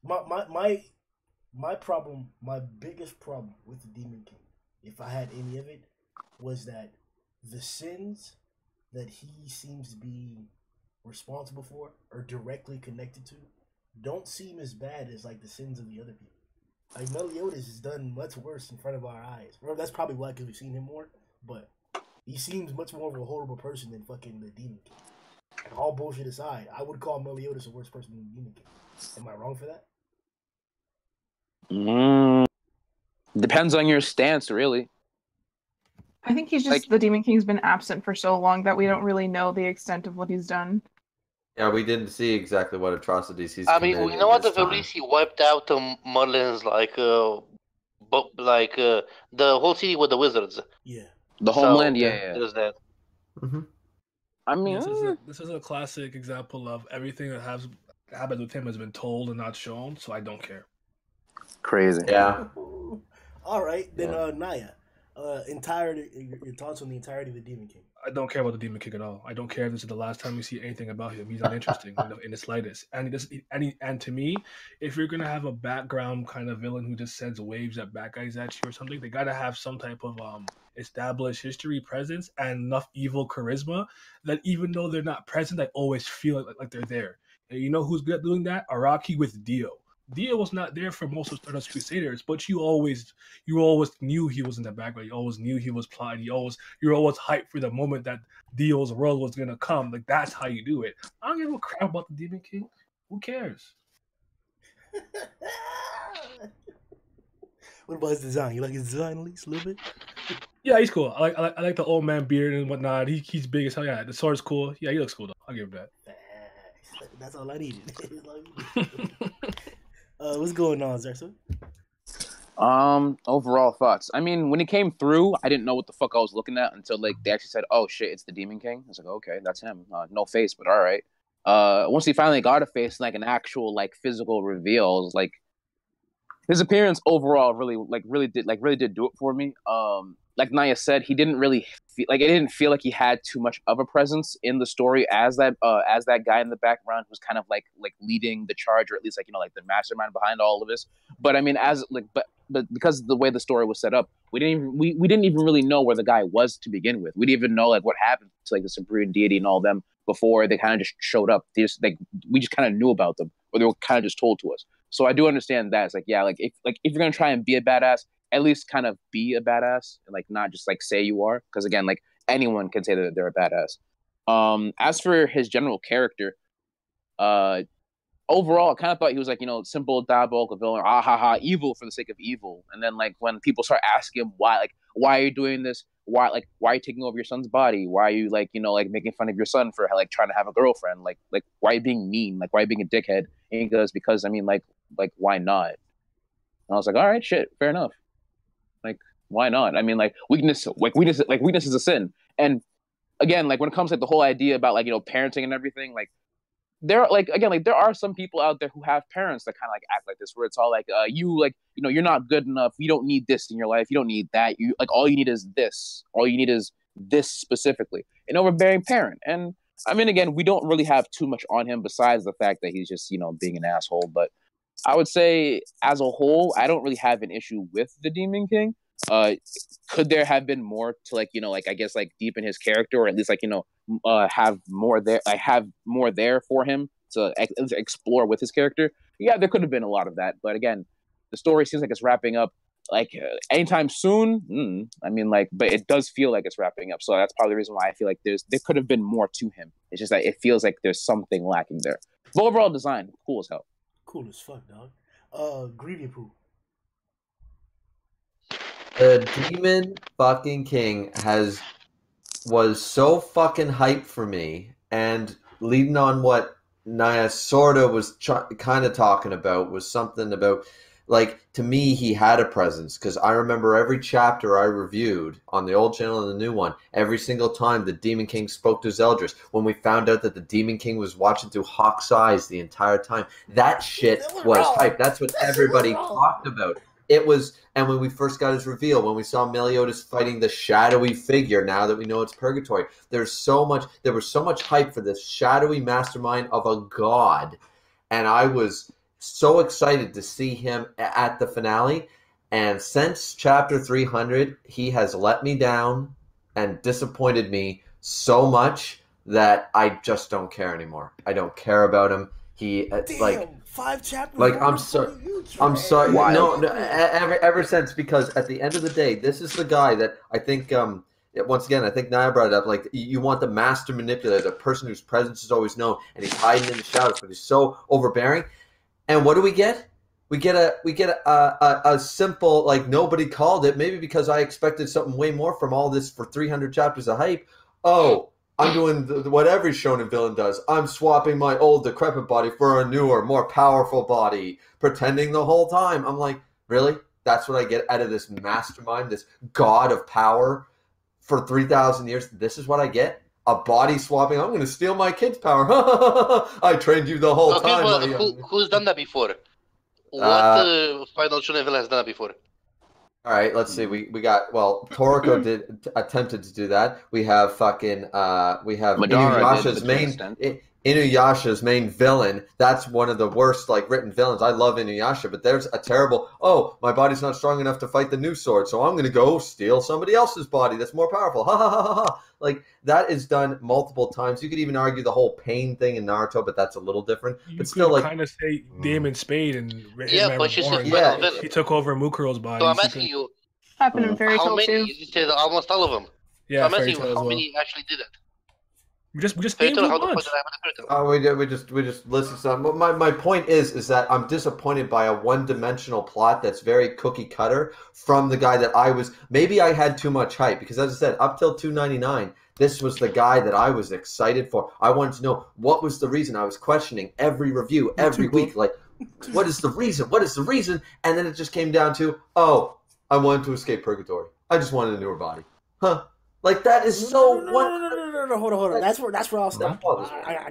my problem, my biggest problem with the Demon King, if I had any of it, was that the sins that he seems to be responsible for or directly connected to don't seem as bad as like the sins of the other people. Like, Meliodas has done much worse in front of our eyes. Well, that's probably why, because we've seen him more, but he seems much more of a horrible person than fucking the Demon King. And all bullshit aside, I would call Meliodas a worse person than the Demon King. Am I wrong for that? Depends on your stance, really. I think he's just, the Demon King's been absent for so long that we don't really know the extent of what he's done. Yeah, we didn't see exactly what atrocities he's I committed. mean, we know at the in very this least he wiped out Merlin's the whole city with the wizards. Yeah. The homeland, So, yeah. There's that. Mm-hmm. I mean, this is a classic example of everything that happens with him has been told and not shown, so I don't care. Crazy. Yeah. All right, then Naya, your thoughts on the entirety of the Demon King? I don't care about the Demon King at all. I don't care if this is the last time we see anything about him. He's not interesting in the slightest. And to me, if you're gonna have a background kind of villain who just sends waves at bad guys at you or something, they gotta have some type of established history, presence, and enough evil charisma that even though they're not present, I always feel like they're there. And you know who's good at doing that? Araki with Dio. Dio was not there for most of Stardust Crusaders, but you always knew he was in the background. You always knew he was plotting. You were always hyped for the moment that Dio's world was gonna come. Like, that's how you do it. I don't give a crap about the Demon King. Who cares? What about his design? You like his design at least a little bit? Yeah, he's cool. I like the old man beard and whatnot. He's big as hell. Yeah, the sword's cool. Yeah, he looks cool though. I'll give him that. That's all I needed. What's going on, Zerso? Overall thoughts. I mean, when it came through, I didn't know what the fuck I was looking at until they actually said, "Oh shit, it's the Demon King." I was like, "Okay, that's him. No face, but all right." Once he finally got a face, like an actual physical reveal, it was like his appearance overall really did do it for me. Like Naya said, he didn't really feel it didn't feel like he had too much of a presence in the story as that guy in the background who's kind of like leading the charge, or at least the mastermind behind all of this. But I mean, but because of the way the story was set up, we didn't even really know where the guy was to begin with. We didn't even know what happened to the Supreme Deity and all them before they kind of just showed up. We just kind of knew about them, or they were kind of just told to us. So I do understand that. It's if you're gonna try and be a badass, at least kind of be a badass, and not just say you are, because again, anyone can say that they're a badass. As for his general character, overall, I kind of thought he was simple, diabolical villain, evil for the sake of evil. And then when people start asking him why are you doing this? Why are you taking over your son's body? Why are you making fun of your son for trying to have a girlfriend? Why are you being mean? Why are you being a dickhead? And he goes, because I mean why not? And I was like, all right, shit, fair enough. Why not? I mean, weakness is a sin. And again, when it comes to the whole idea about parenting and everything, there are some people out there who have parents that kind of act like this, where it's all you're not good enough. You don't need this in your life. You don't need that. You all you need is this. All you need is this specifically. An overbearing parent. And I mean, again, we don't really have too much on him besides the fact that he's just being an asshole. But I would say, as a whole, I don't really have an issue with the Demon King. Could there have been more to I guess deepen his character, or at least have more there for him to explore with his character? Yeah, there could have been a lot of that, but again, the story seems like it's wrapping up anytime soon. I mean, but it does feel like it's wrapping up, so that's probably the reason why I feel like there could have been more to him. It's just that it feels like there's something lacking there. But overall design, cool as hell. Cool as fuck, dog. Greedy Poo. The Demon fucking King was so fucking hype for me, and leading on what Naya sorta was kind of talking about was something about, like, to me, he had a presence, because I remember every chapter I reviewed on the old channel and the new one, every single time the Demon King spoke to Zeldris, when we found out that the Demon King was watching through Hawk's eyes the entire time, that shit was hype. That's what everybody talked about. It was, and when we first got his reveal, when we saw Meliodas fighting the shadowy figure, now that we know it's Purgatory, there was so much hype for this shadowy mastermind of a god, and I was so excited to see him at the finale. And since chapter 300, he has let me down and disappointed me so much that I just don't care anymore. I don't care about him. He Damn, 5 chapters. like I'm sorry. I'm sorry. No, ever since, because at the end of the day, this is the guy that I think. Once again, I think Naya brought it up. Like, you want the master manipulator, the person whose presence is always known, and he's hiding in the shadows, but he's so overbearing. And what do we get? We get a simple, like, nobody called it. Maybe because I expected something way more from all this for 300 chapters of hype. Oh, I'm doing what every shonen villain does. I'm swapping my old decrepit body for a newer, more powerful body, pretending the whole time. I'm like, really? That's what I get out of this mastermind, this god of power for 3,000 years? This is what I get? A body swapping? I'm going to steal my kid's power. I trained you the whole time. But who's done that before? What final shonen villain has done that before? All right, let's see. We got, well, Toriko attempted to do that. We have Inuyasha's main villain. That's one of the worst, like, written villains. I love Inuyasha, but there's a terrible, oh, my body's not strong enough to fight the new sword, so I'm going to go steal somebody else's body that's more powerful. Ha ha ha ha ha. Like, that is done multiple times. You could even argue the whole pain thing in Naruto, but that's a little different. But still, like, kind of say Damon Spade and but she's he took over Mukuro's body. So I'm asking you, Happened in Fairy how Tail many? too. You said almost all of them. Yeah, so I'm asking you, how many actually did it? We just named a bunch. We just listed some. My point is that I'm disappointed by a one-dimensional plot that's very cookie cutter from the guy that I was. Maybe I had too much hype, because, as I said, up till 299, this was the guy that I was excited for. I wanted to know what was the reason. I was questioning every review every week, like, what is the reason? What is the reason? And then it just came down to, oh, I wanted to escape Purgatory. I just wanted a newer body. Huh? Like, that is so. No, hold on. That's where I'll stop.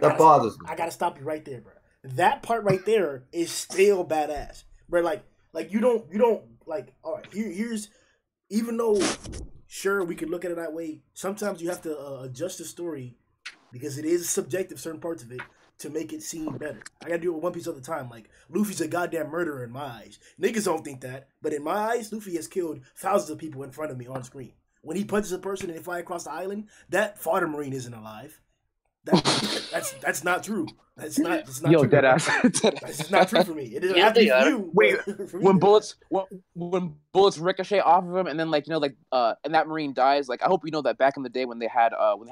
That bothers me. I gotta stop you right there, bro. That part right there is still badass, bro. Like you don't like. All right, here's, even though sure we can look at it that way, sometimes you have to adjust the story, because it is subjective, certain parts of it, to make it seem better. I gotta do it with One Piece all the time. Like, Luffy's a goddamn murderer in my eyes. Niggas don't think that, but in my eyes, Luffy has killed thousands of people in front of me on screen. When he punches a person and they fly across the island, that fodder marine isn't alive. That's not true. That's not true. Dead ass. That's just not true for me. It doesn't have to be for you. Wait, when bullets ricochet off of him, and then, like, and that marine dies. Like, I hope you know that back in the day when they had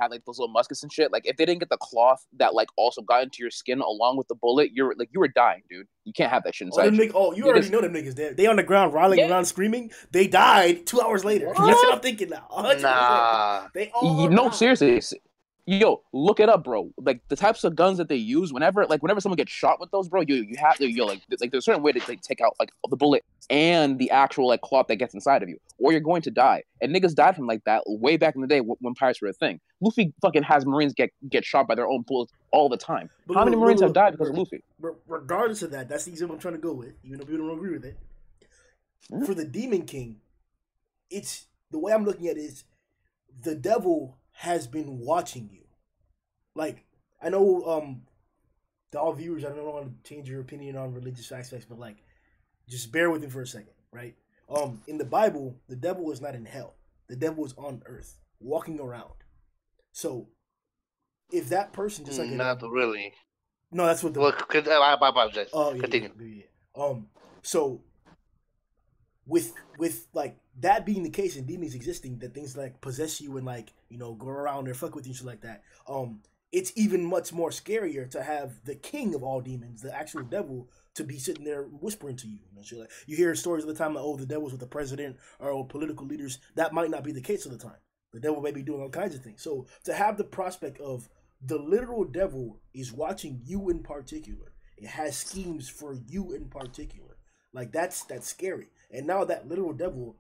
like those little muskets and shit. Like, if they didn't get the cloth that, like, also got into your skin along with the bullet, you were dying, dude. You can't have that shit inside. You already know them niggas dead. They on the ground rolling around screaming. They died 2 hours later. That's what I'm thinking now. 100%. Nah. They all seriously. Yo, look it up, bro. Like, the types of guns that they use, whenever someone gets shot with those, bro, you have to, like there's a certain way to, like, take out, like, the bullet and the actual, like, cloth that gets inside of you, or you're going to die. And niggas died from, like, that way back in the day when pirates were a thing. Luffy fucking has Marines get shot by their own bullets all the time. How many Marines have died because of Luffy? Regardless of that, that's the example I'm trying to go with, even though people don't agree with it. For the Demon King, it's, the way I'm looking at it is, the devil has been watching you. Like, I know, to all viewers, I don't want to change your opinion on religious aspects, but, like, just bear with me for a second, right? In the Bible, the devil is not in hell. The devil is on earth, walking around. So, if that person just like not really. No, that's what the. Well, I apologize. Oh, yeah, continue. Yeah. So with like that being the case and demons existing, that things like possess you and, like, go around and fuck with you and shit like that. It's even much more scarier to have the king of all demons, the actual devil, to be sitting there whispering to you. You hear stories of the time, like, oh, the devil's with the president or political leaders. That might not be the case all the time. The devil may be doing all kinds of things. So to have the prospect of the literal devil is watching you in particular. It has schemes for you in particular. Like that's scary. And now that literal devil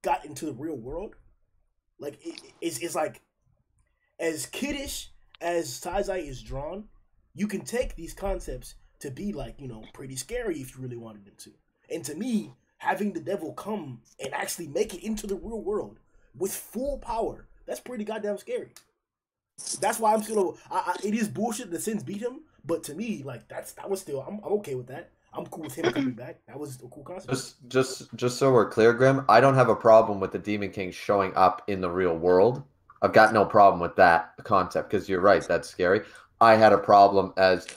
got into the real world, like it's like as kiddish as taizai is drawn, you can take these concepts to be like, you know, pretty scary if you really wanted them to. And to me, having the devil come and actually make it into the real world with full power, that's pretty goddamn scary. That's why I'm still. It is bullshit that Sins beat him, but to me, like that was still. I'm okay with that. I'm cool with him coming back. That was a cool concept. Just so we're clear, Grimm, I don't have a problem with the Demon King showing up in the real world. I've got no problem with that concept because you're right, that's scary. I had a problem as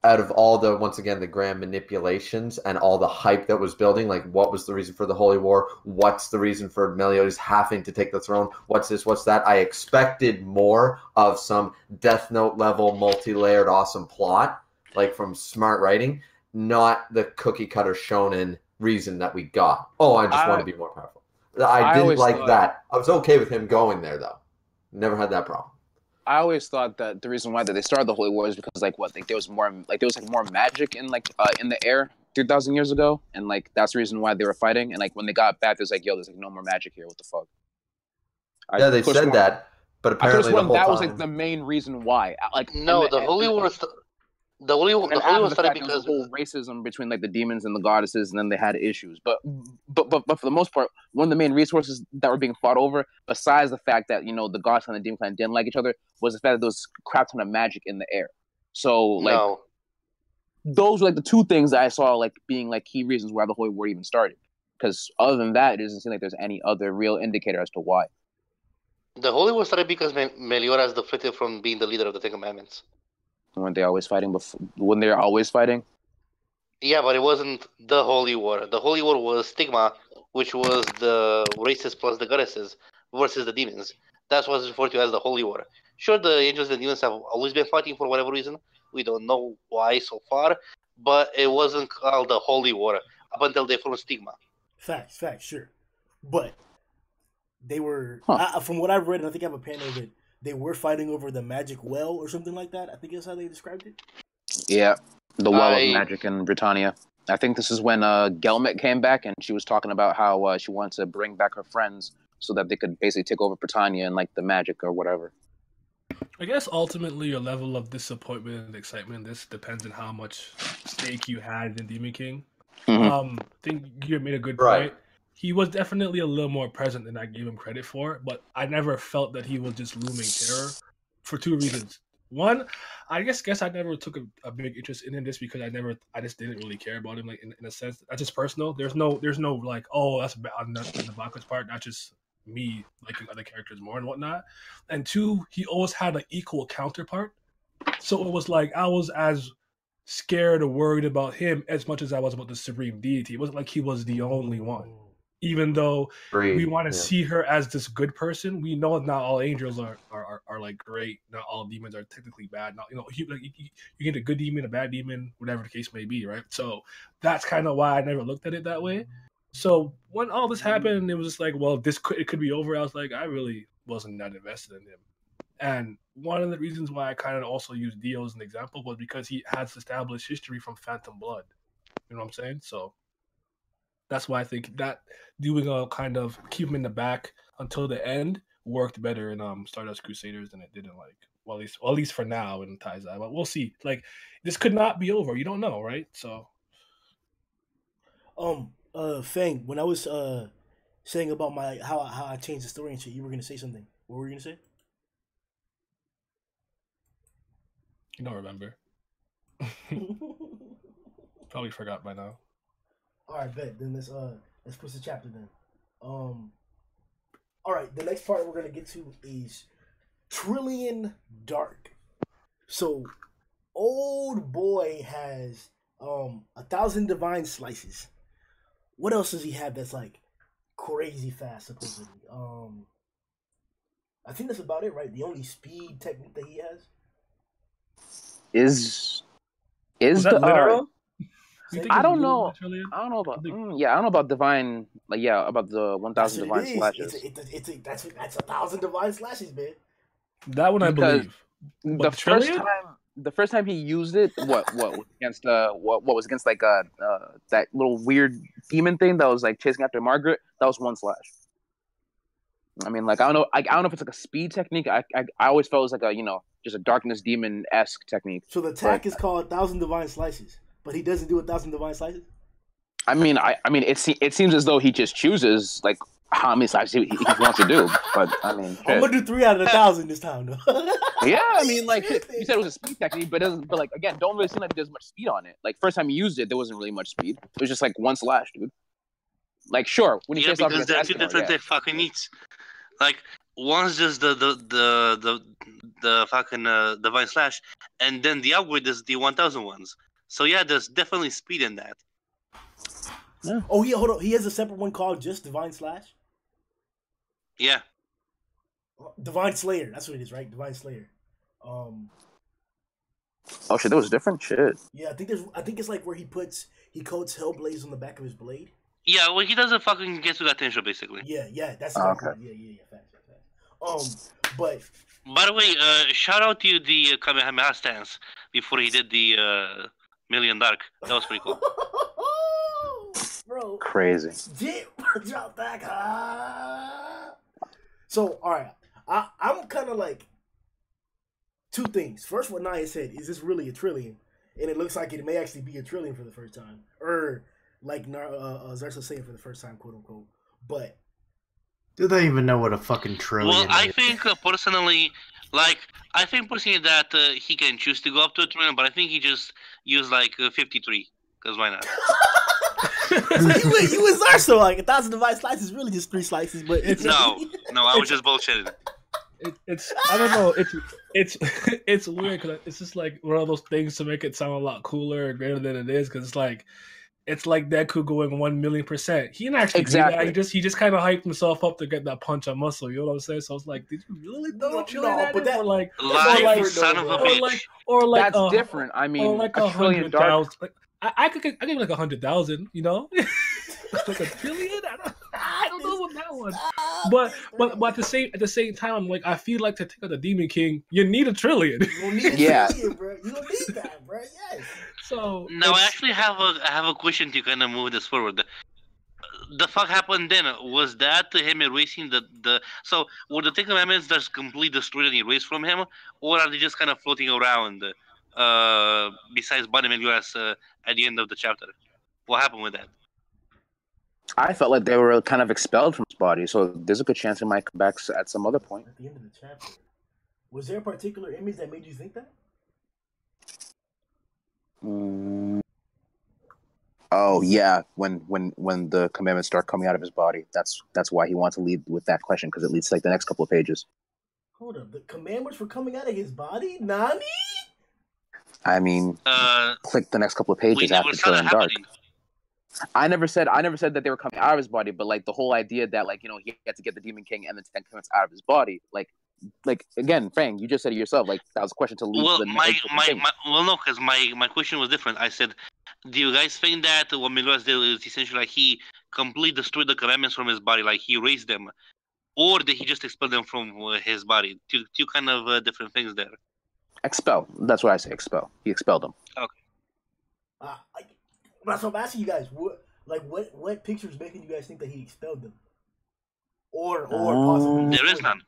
out of all the, once again, the grand manipulations and all the hype that was building, like what was the reason for the Holy War? What's the reason for Meliodas having to take the throne? What's this? What's that? I expected more of some Death Note level, multi-layered, awesome plot, like from smart writing, not the cookie cutter shonen reason that we got. Oh, I just want to be more powerful. I didn't like that. I was okay with him going there, though. Never had that problem. I always thought that the reason why that they started the Holy War is because there was more magic in in the air 3,000 years ago, and like that's the reason why they were fighting. And like when they got back, there's like no more magic here. What the fuck? Yeah, they said that, but apparently the whole that time was like the main reason why. Like no, the Holy War. The Holy War started because whole racism between like the demons and the goddesses, and then they had issues. But for the most part, one of the main resources that were being fought over, besides the fact that the gods and the demon clan didn't like each other, was the fact that there was crap ton of magic in the air. So like those were like the two things that I saw like being like key reasons why the Holy War even started. Because other than that, it doesn't seem like there's any other real indicator as to why. The Holy War started because Meliodas defected from being the leader of the Ten Commandments. Weren't they always fighting when they're always fighting? Yeah, but it wasn't the Holy War. The Holy War was Stigma, which was the races plus the goddesses versus the demons. That's what's referred to as the Holy War. Sure, the angels and demons have always been fighting for whatever reason. We don't know why so far, but it wasn't called the Holy War up until they formed Stigma. Facts, sure. But they were, from what I've read, and I think I have a panel of it, they were fighting over the magic well or something like that. I think that's how they described it. Yeah, the well of magic in Britannia. I think this is when Gelmit came back and she was talking about how she wanted to bring back her friends so that they could basically take over Britannia and like the magic or whatever. I guess ultimately your level of disappointment and excitement, this depends on how much stake you had in Demon King. Mm-hmm. I think you made a good point. He was definitely a little more present than I gave him credit for, but I never felt that he was just looming terror for two reasons. One, I guess I never took a big interest in him just because I just didn't really care about him, like in a sense. That's just personal. There's no like, oh, that's bad on the Baku's part. That's just me liking other characters more and whatnot. And two, he always had an equal counterpart. So it was like I was as scared or worried about him as much as I was about the Supreme Deity. It wasn't like he was the only one. Even though we want to see her as this good person, we know not all angels are like great. Not all demons are technically bad. Not you get a good demon, a bad demon, whatever the case may be, right? So that's kind of why I never looked at it that way. So when all this happened, it was just like, well, it could be over. I was like, I really wasn't that invested in him. And one of the reasons why I kind of also used Dio as an example was because he has established history from Phantom Blood. You know what I'm saying? So that's why I think that doing a kind of keep him in the back until the end worked better in Stardust Crusaders than it did in at least for now in Taizai. But we'll see. Like this could not be over. You don't know, right? So Fang, when I was saying about how I changed the story and shit, you were gonna say something. What were you gonna say? You don't remember. Probably forgot by now. All right, bet. Then let's push the chapter then. All right, the next part we're gonna get to is Trillion Dark. So, old boy has 1,000 divine slices. What else does he have that's like crazy fast? Supposedly, I think that's about it, right? The only speed technique that he has is that literal? I don't know. I don't know about. I don't know about divine. Like, about the 1,000 divine slashes. That's 1,000 divine slashes, man. That one I believe. What, The first time he used it, what was against what was against like that little weird demon thing that was like chasing after Margaret? That was one slash. I mean, like I don't know if it's like a speed technique. I always felt it was like a just a darkness demon-esque technique. So the attack is called 1,000 Divine Slices, but he doesn't do 1,000 Divine Slices. I mean, it seems as though he just chooses like how many slices he wants to do. But I mean, shit. I'm gonna do 3 out of 1,000 this time, though. Yeah, I mean, like you said, it was a speed technique, but like again, don't really seem like there's much speed on it. Like first time you used it, there wasn't really much speed. It was just like one slash, dude. Like sure, when you face off because against they're two Escanor, different fucking needs. Like one's just the fucking divine slash, and then the upgrade is the 1,000 ones. So yeah, there's definitely speed in that. Yeah. Oh yeah, hold on. He has a separate one called just Divine Slash. Yeah. Divine Slayer. That's what it is, right? Divine Slayer. Oh shit, that was different shit. Yeah, I think it's like where he coats Hellblaze on the back of his blade. Yeah, well, he doesn't fucking get to that tension, basically. Yeah, that's exactly okay. Yeah, facts. But by the way, shout out to the Kamehameha stance before he did the Million Dark. That was pretty cool. Bro, crazy. Drop back. So, all right, I'm kind of like two things. First, what Naya said, is this really a trillion? And it looks like it may actually be a trillion for the first time, or like Zarsa saying for the first time, quote unquote. But do they even know what a fucking trillion is? Well, I think personally, that he can choose to go up to a trillion, but I think he just used like 53, because why not? So you and Zarsa like 1,000 Divine Slices is really just 3 slices, but it's no, I was just bullshitting. It's I don't know. It's weird because it's just like one of those things to make it sound a lot cooler and greater than it is. Because it's like Deku going 1,000,000%. He didn't actually do that. He just kind of hyped himself up to get that punch on muscle. You know what I'm saying? So I was like, did you really do it? No, but that son of a bitch. Or like that's different. I mean, like a trillion dark. Like, I could give like 100,000. You know, like a trillion. I don't know what that one. But at the same time, I'm like, I feel like to take out the Demon King, you need a trillion. You don't need a trillion, bro. You don't need that, bro. Yes. So now I actually have a question to kind of move this forward. The fuck happened then? Was that him erasing the so were the Ten Commandments just completely destroyed and erased from him, or are they just kind of floating around besides Body Meliodas at the end of the chapter? What happened with that? I felt like they were kind of expelled from his body, so there's a good chance it might come back at some other point. At the end of the chapter, was there a particular image that made you think that? Oh yeah, when the commandments start coming out of his body, that's why he wants to lead with that question, because it leads to like the next couple of pages. Hold up, the commandments were coming out of his body? Nani? I mean, click the next couple of pages after Trillion Dark. I never said that they were coming out of his body, but like the whole idea that like he had to get the Demon King and the Ten Commandments out of his body, like again, Fang, you just said it yourself. Like that was a question to lead. Well, no, because my question was different. I said, do you guys think that what Meliodas did is essentially like he completely destroyed the commandments from his body, like he erased them, or did he just expel them from his body? Two kind of different things there. Expel. That's what I say. Expel. He expelled them. Okay. That's what I'm asking you guys. What pictures making you guys think that he expelled them, or possibly there is none.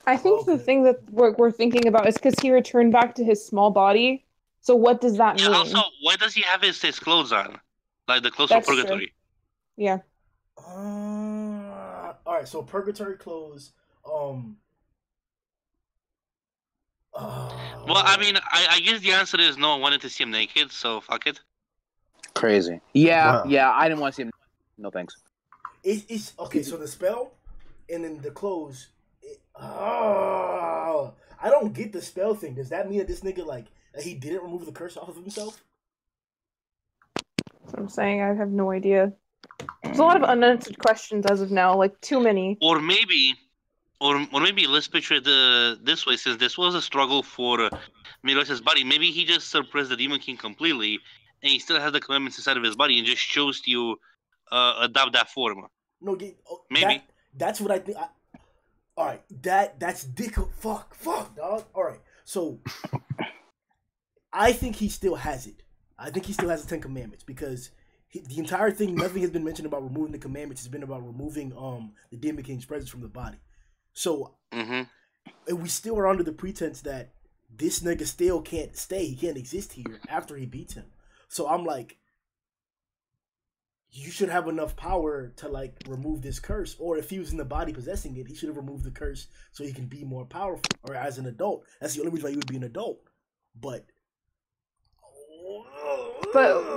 I think the thing that we're thinking about is because he returned back to his small body. So what does that mean? Also, why does he have his clothes on, like the clothes from Purgatory? True. Yeah. All right. So Purgatory clothes. Well, I mean, I guess the answer is no one wanted to see him naked, so fuck it. Crazy. Yeah, yeah. I didn't want to see him. No thanks. It's okay. So the spell, and then the clothes. I don't get the spell thing. Does that mean that this nigga that he didn't remove the curse off of himself? That's what I'm saying. I have no idea. There's a lot of unanswered questions as of now. Like too many. Or maybe let's picture it this way. Since this was a struggle for Meliodas' body, maybe he just suppressed the Demon King completely, and he still has the commandments inside of his body, and just chose to adopt that form. No, maybe that's what I think. All right, that's dick. Fuck, dog. All right, So I think he still has it. I think he still has the 10 Commandments because the entire thing, nothing has been mentioned about removing the commandments. It's been about removing the Demon King's presence from the body. So and we still are under the pretense that this nigga still can't stay. He can't exist here after he beats him. So I'm like, you should have enough power to like remove this curse. Or if he was in the body possessing it, he should have removed the curse so he can be more powerful. Or as an adult, that's the only reason why he would be an adult. But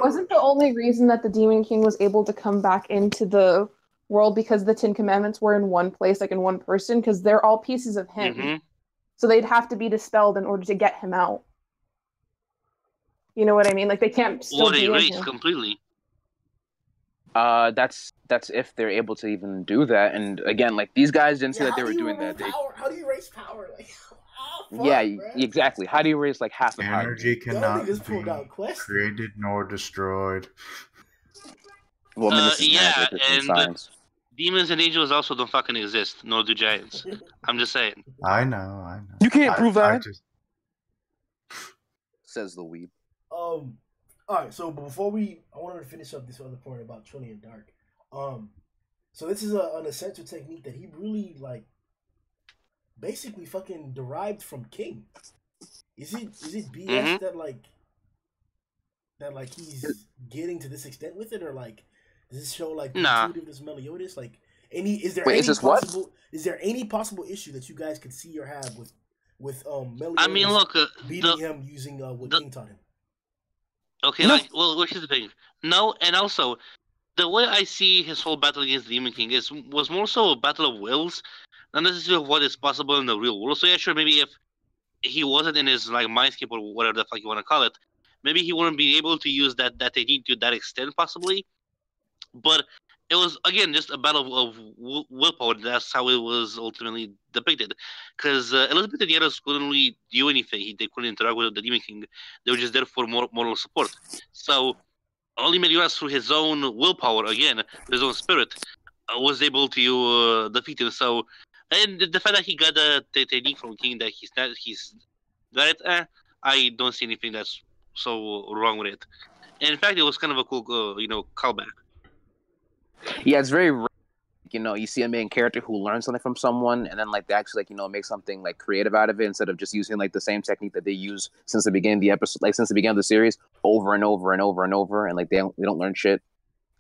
wasn't the only reason that the Demon King was able to come back into the world because the 10 Commandments were in one place, like in one person? Because they're all pieces of him. So they'd have to be dispelled in order to get him out. You know what I mean? Like they can't still be erased completely. That's if they're able to even do that. And again, like these guys didn't say that they were doing that. How do you erase power? Like, exactly. How do you erase like half the power? Energy cannot be created nor destroyed. Well, I mean, this is and science. Demons and angels also don't fucking exist, nor do giants. I'm just saying. I know. You can't prove that. Says the weeb. All right. So before I wanted to finish up this other point about Trillion Dark. So this is an essential technique that he really like. Basically, fucking derived from King. Is it BS that he's getting to this extent with it, or like does this show like intuitiveness Meliodas? Like is there any possible issue that you guys could see or have with Meliodas? I mean, look, beating him using what King taught him. Okay, which is the thing? No, and also the way I see his whole battle against the Demon King was more so a battle of wills. Not necessarily of what is possible in the real world. So yeah, sure, maybe if he wasn't in his like mindscape or whatever the fuck you want to call it, maybe he wouldn't be able to use that technique to that extent, possibly. But it was again just a battle of willpower. That's how it was ultimately depicted. Because Elizabeth and the others couldn't really do anything. They couldn't interact with the Demon King. They were just there for moral support. So only Meliodas, through his own willpower, again, his own spirit, was able to defeat him. So. And the fact that he got the technique from King that he's got it, I don't see anything that's so wrong with it. And in fact, it was kind of a cool, callback. Yeah, it's very rare. You see a main character who learns something from someone, and then like they actually make something like creative out of it instead of just using like the same technique that they use since the beginning of the episode, like since the beginning of the series, over and over and over and over, and like they don't learn shit.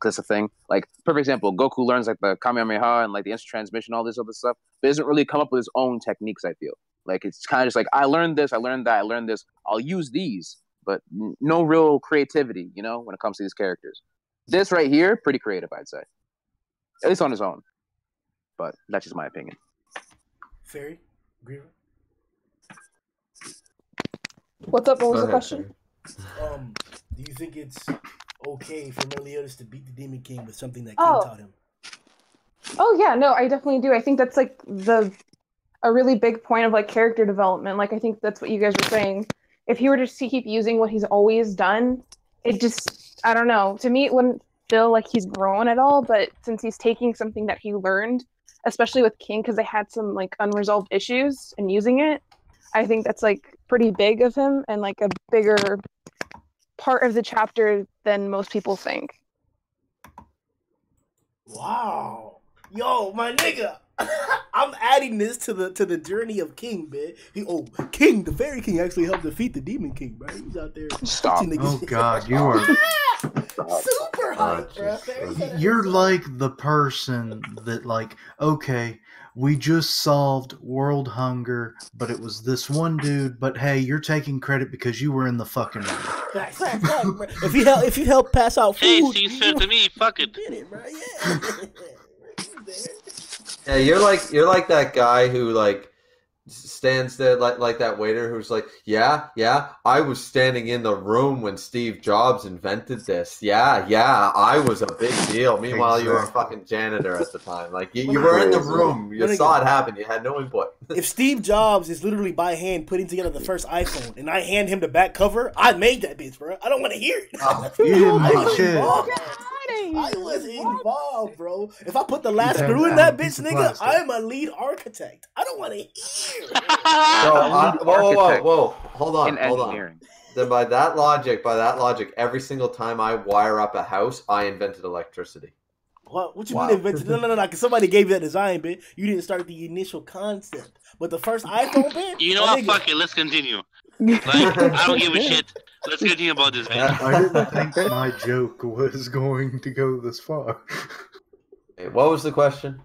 That's a thing. Like, perfect example, Goku learns like the Kamehameha and like the instant transmission, all this other stuff, but doesn't really come up with his own techniques, I feel. Like, it's kind of just like, I learned this, I learned that, I learned this, I'll use these, but no real creativity, when it comes to these characters. This right here, pretty creative, I'd say. At least on his own. But that's just my opinion. Fairy? Grimm? What's up? What was the question? Do you think it's okay for Meliodas to beat the Demon King with something that King taught him? Oh yeah, no, I definitely do. I think that's like a really big point of like character development. Like I think that's what you guys were saying. If he were to keep using what he's always done, it just, I don't know. To me, it wouldn't feel like he's grown at all. But since he's taking something that he learned, especially with King, because they had some like unresolved issues and using it, I think that's like pretty big of him and like a bigger part of the chapter than most people think. Wow. Yo, my nigga. I'm adding this to the journey of King, man. King, the Fairy King actually helped defeat the Demon King, bro. He's out there. Stop. Oh God, you are super hype, bro. You're like the person that like, okay, we just solved world hunger, but it was this one dude, but hey, you're taking credit because you were in the fucking room. Fact, bro. If you help pass out food, hey, seems fair to me. Fuck it. Did it, bro. Yeah, you're like that guy who like stands there like that waiter who's like, yeah, I was standing in the room when Steve Jobs invented this. Yeah, I was a big deal. Meanwhile, you were a fucking janitor at the time. Like you were in the room, you saw it happen. You had no input. If Steve Jobs is literally by hand putting together the first iPhone, and I hand him the back cover, I made that bitch, bro. I don't want to hear it. You didn't make shit. I was involved, bro. If I put the last Yeah, screw in yeah, that piece bitch, of nigga, plastic. I am a lead architect. I don't want to hear. Whoa! Hold on. in engineering. Then by that logic, every single time I wire up a house, I invented electricity. What you Wow. mean invented? No. Because somebody gave you that design, bitch. You didn't start the initial concept. But the first iPhone, bitch. You know what? Fuck it. Let's continue. Like, I don't give a shit. Let's continue about this, bitch. I didn't think my joke was going to go this far. Hey, what was the question?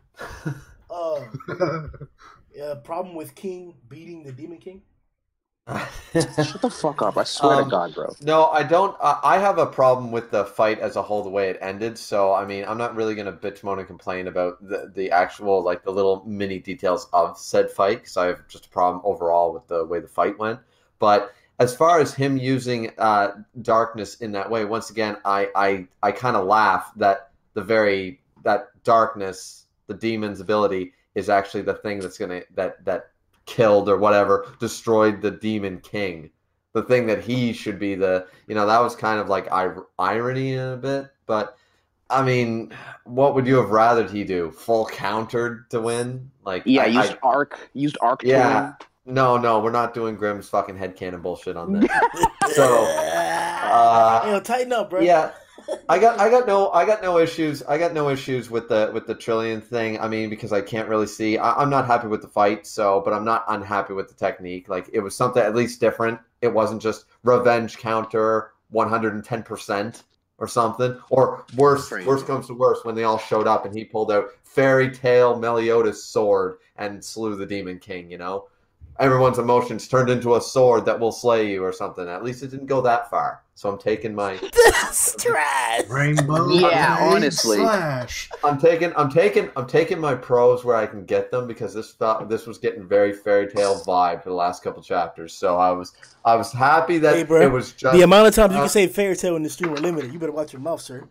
Problem with King beating the Demon King? Shut the fuck up! I swear to God, bro. No, I don't. I have a problem with the fight as a whole, the way it ended. So, I mean, I'm not really going to bitch, moan, and complain about the actual, like, the little mini details of said fight, because I have just a problem overall with the way the fight went. But as far as him using darkness in that way, once again, I kind of laugh that that darkness, the demon's ability, is actually the thing that's gonna that killed or whatever, destroyed the Demon King. The thing that he should be that was kind of like irony in a bit. But I mean, what would you have rathered he do? Full countered to win? Like, yeah, used arc to win. No, we're not doing Grimm's fucking headcanon bullshit on this. So, tighten up, bro. Yeah, I got no issues. I got no issues with the trillion thing. I mean, because I can't really see. I'm not happy with the fight. but I'm not unhappy with the technique. Like, it was something at least different. It wasn't just revenge counter 110% or something. Or worse comes to worse, when they all showed up and he pulled out Fairy Tale Meliodas' sword and slew the Demon King. Everyone's emotions turned into a sword that will slay you or something. At least it didn't go that far. So I'm taking my stress. Rainbow. Yeah, honestly. Slash. I'm taking my pros where I can get them, because this was getting very fairy tale vibe for the last couple chapters. So I was happy that it was just the amount of times you can say fairy tale in the stream are limited. You better watch your mouth, sir.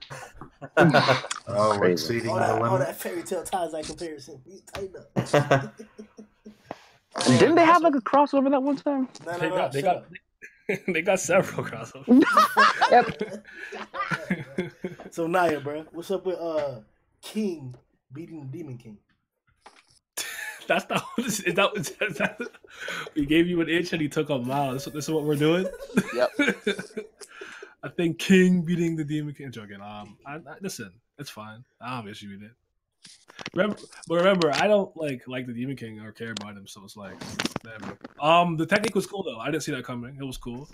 Exceeding the limit. All that fairy tale taizai comparison. You tighten up. Didn't they have like a crossover that one time? They got several crossovers. Yep. So Naya, bro, what's up with King beating the Demon King? That's not. Is that we gave you an inch and he took a mile. This is what we're doing. Yep. I think King beating the Demon King. Joking. Listen, it's fine. I don't have issue with it. Remember, I don't like the Demon King or care about him, so it's like, whatever. The technique was cool though. I didn't see that coming. It was cool.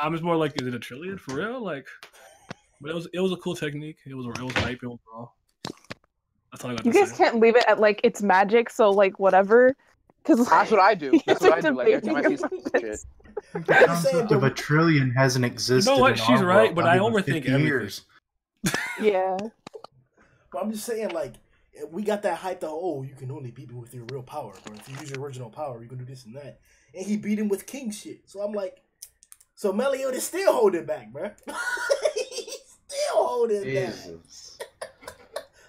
I'm just more like, is it a trillion for real? Like, but it was a cool technique. It was hype overall. That's all I got to say. You guys can't leave it at like it's magic, so like whatever. Because that's what I do. That's what I do. Like, every time I see some shit. The concept of a trillion hasn't existed. You know what? In She's our right, world but I overthink years. Yeah. But I'm just saying, like, we got that hype that, you can only beat me with your real power, or if you use your original power, you can do this and that. And he beat him with king shit. So I'm like, so Meliodas still holding back, bro. He's still holding back.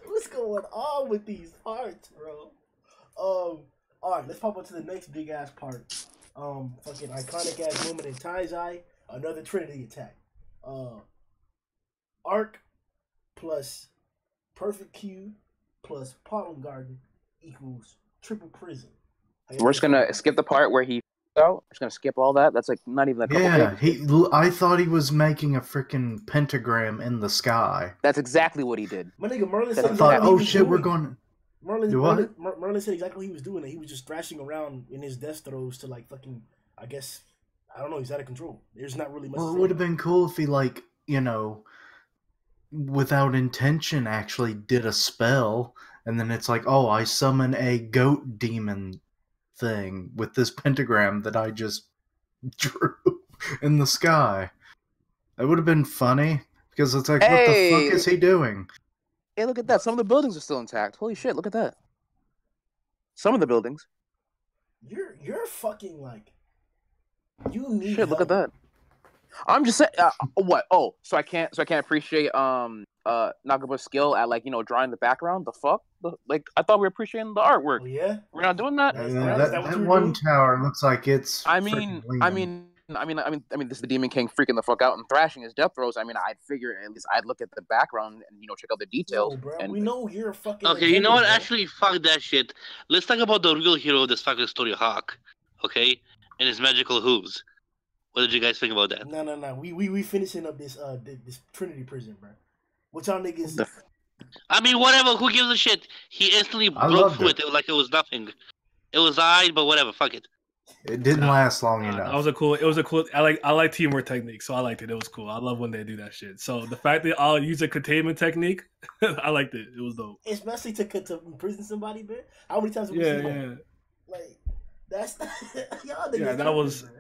What's going on with these parts, bro? All right, let's pop up to the next big ass part. Fucking iconic ass moment in taizai, another Trinity attack. Arc plus perfect Q plus Pollen Garden equals triple prison. We're just gonna skip the part where he out. We're just gonna skip all that. That's like not even a couple pages. I thought he was making a freaking pentagram in the sky. That's exactly what he did. My nigga Merlin said I thought, oh shit, we're going. Merlin said exactly what he was doing. That he was just thrashing around in his death throes to like fucking. I guess I don't know. He's out of control. There's not really much. Well, it would have been cool if he without intention actually did a spell, and then it's like, I summon a goat demon thing with this pentagram that I just drew in the sky. That would have been funny, because it's like, what the fuck is he doing? Hey, look at that. Some of the buildings are still intact. Holy shit, look at that. Some of the buildings. You're fucking like, you need shit, look at that. I'm just saying. What? Oh, so I can't appreciate Nagaba's skill at drawing the background. The fuck? I thought we were appreciating the artwork. Oh, yeah, we're not doing that. That one tower looks like it's. I mean, this is the Demon King freaking the fuck out and thrashing his death throws. I mean, I'd figure at least I'd look at the background and check out the details. Yo, bro, and we know you're a fucking. Okay, you know what? bro. Actually, fuck that shit. Let's talk about the real hero of this fucking story, Hawk. Okay, and his magical hooves. What did you guys think about that? No. We finishing up this this Trinity prison, bro. What y'all niggas? I mean, whatever. Who gives a shit? He instantly broke through it like it was nothing. It was alright, but whatever. Fuck it. It didn't last long enough. It was a cool. I like teamwork technique, so I liked it. It was cool. I love when they do that shit. So the fact that I'll use a containment technique, I liked it. It was dope. Especially to imprison somebody, man. How many times have we seen that? Like that's y'all niggas. Yeah,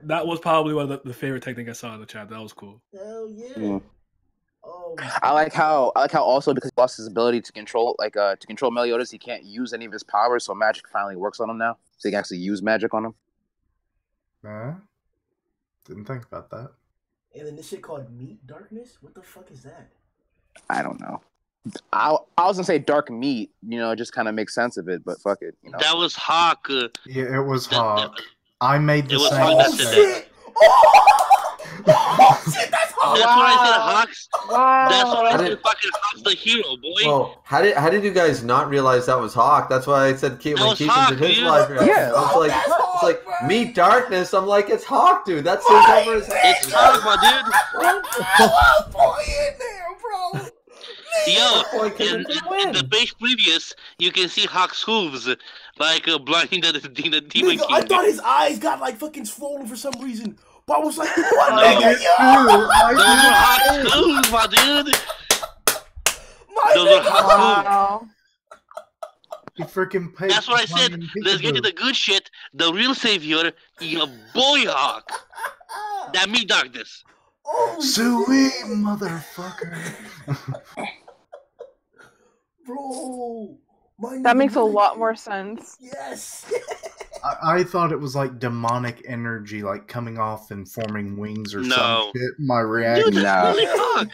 that was probably one of the favorite technique I saw in the chat. That was cool. Hell yeah. Mm. Oh, I like how also because he lost his ability to control Meliodas, he can't use any of his powers. So magic finally works on him now, so he can actually use magic on him. Didn't think about that. And then this shit called meat darkness. What the fuck is that? I don't know. I was gonna say dark meat. It just kind of makes sense of it, but fuck it. That was Hawk. Yeah, it was Hawk. I made the same Oh shit! Oh shit! That's Hawk. That's what I said, Hawks. Wow. That's what I said. Fucking Hawk's the hero, boy. Well, how did you guys not realize that was Hawk? That's why I said when Keaton Hawk, did his dude. live reaction. Yeah. It's like meet darkness. I'm like, it's Hawk, dude. That's his over his head. It's Hawk, my dude. Boy in there, bro. Yo, in the page previous, you can see Hawk's hooves, like blinding the Demon King. I thought his eyes got like fucking swollen for some reason. But I was like, what Those are Hawk's hooves, my dude. Those are Hawk's hooves. Wow. He freaking paid. That's what I said. Let's get to the good shit. The real savior, your boy Hawk. That meat darkness. Oh, Sui, motherfucker. bro. That makes a lot more sense. Yes. I thought it was like demonic energy, like coming off and forming wings or No. some shit. My Dude, reaction. that's really Hawk.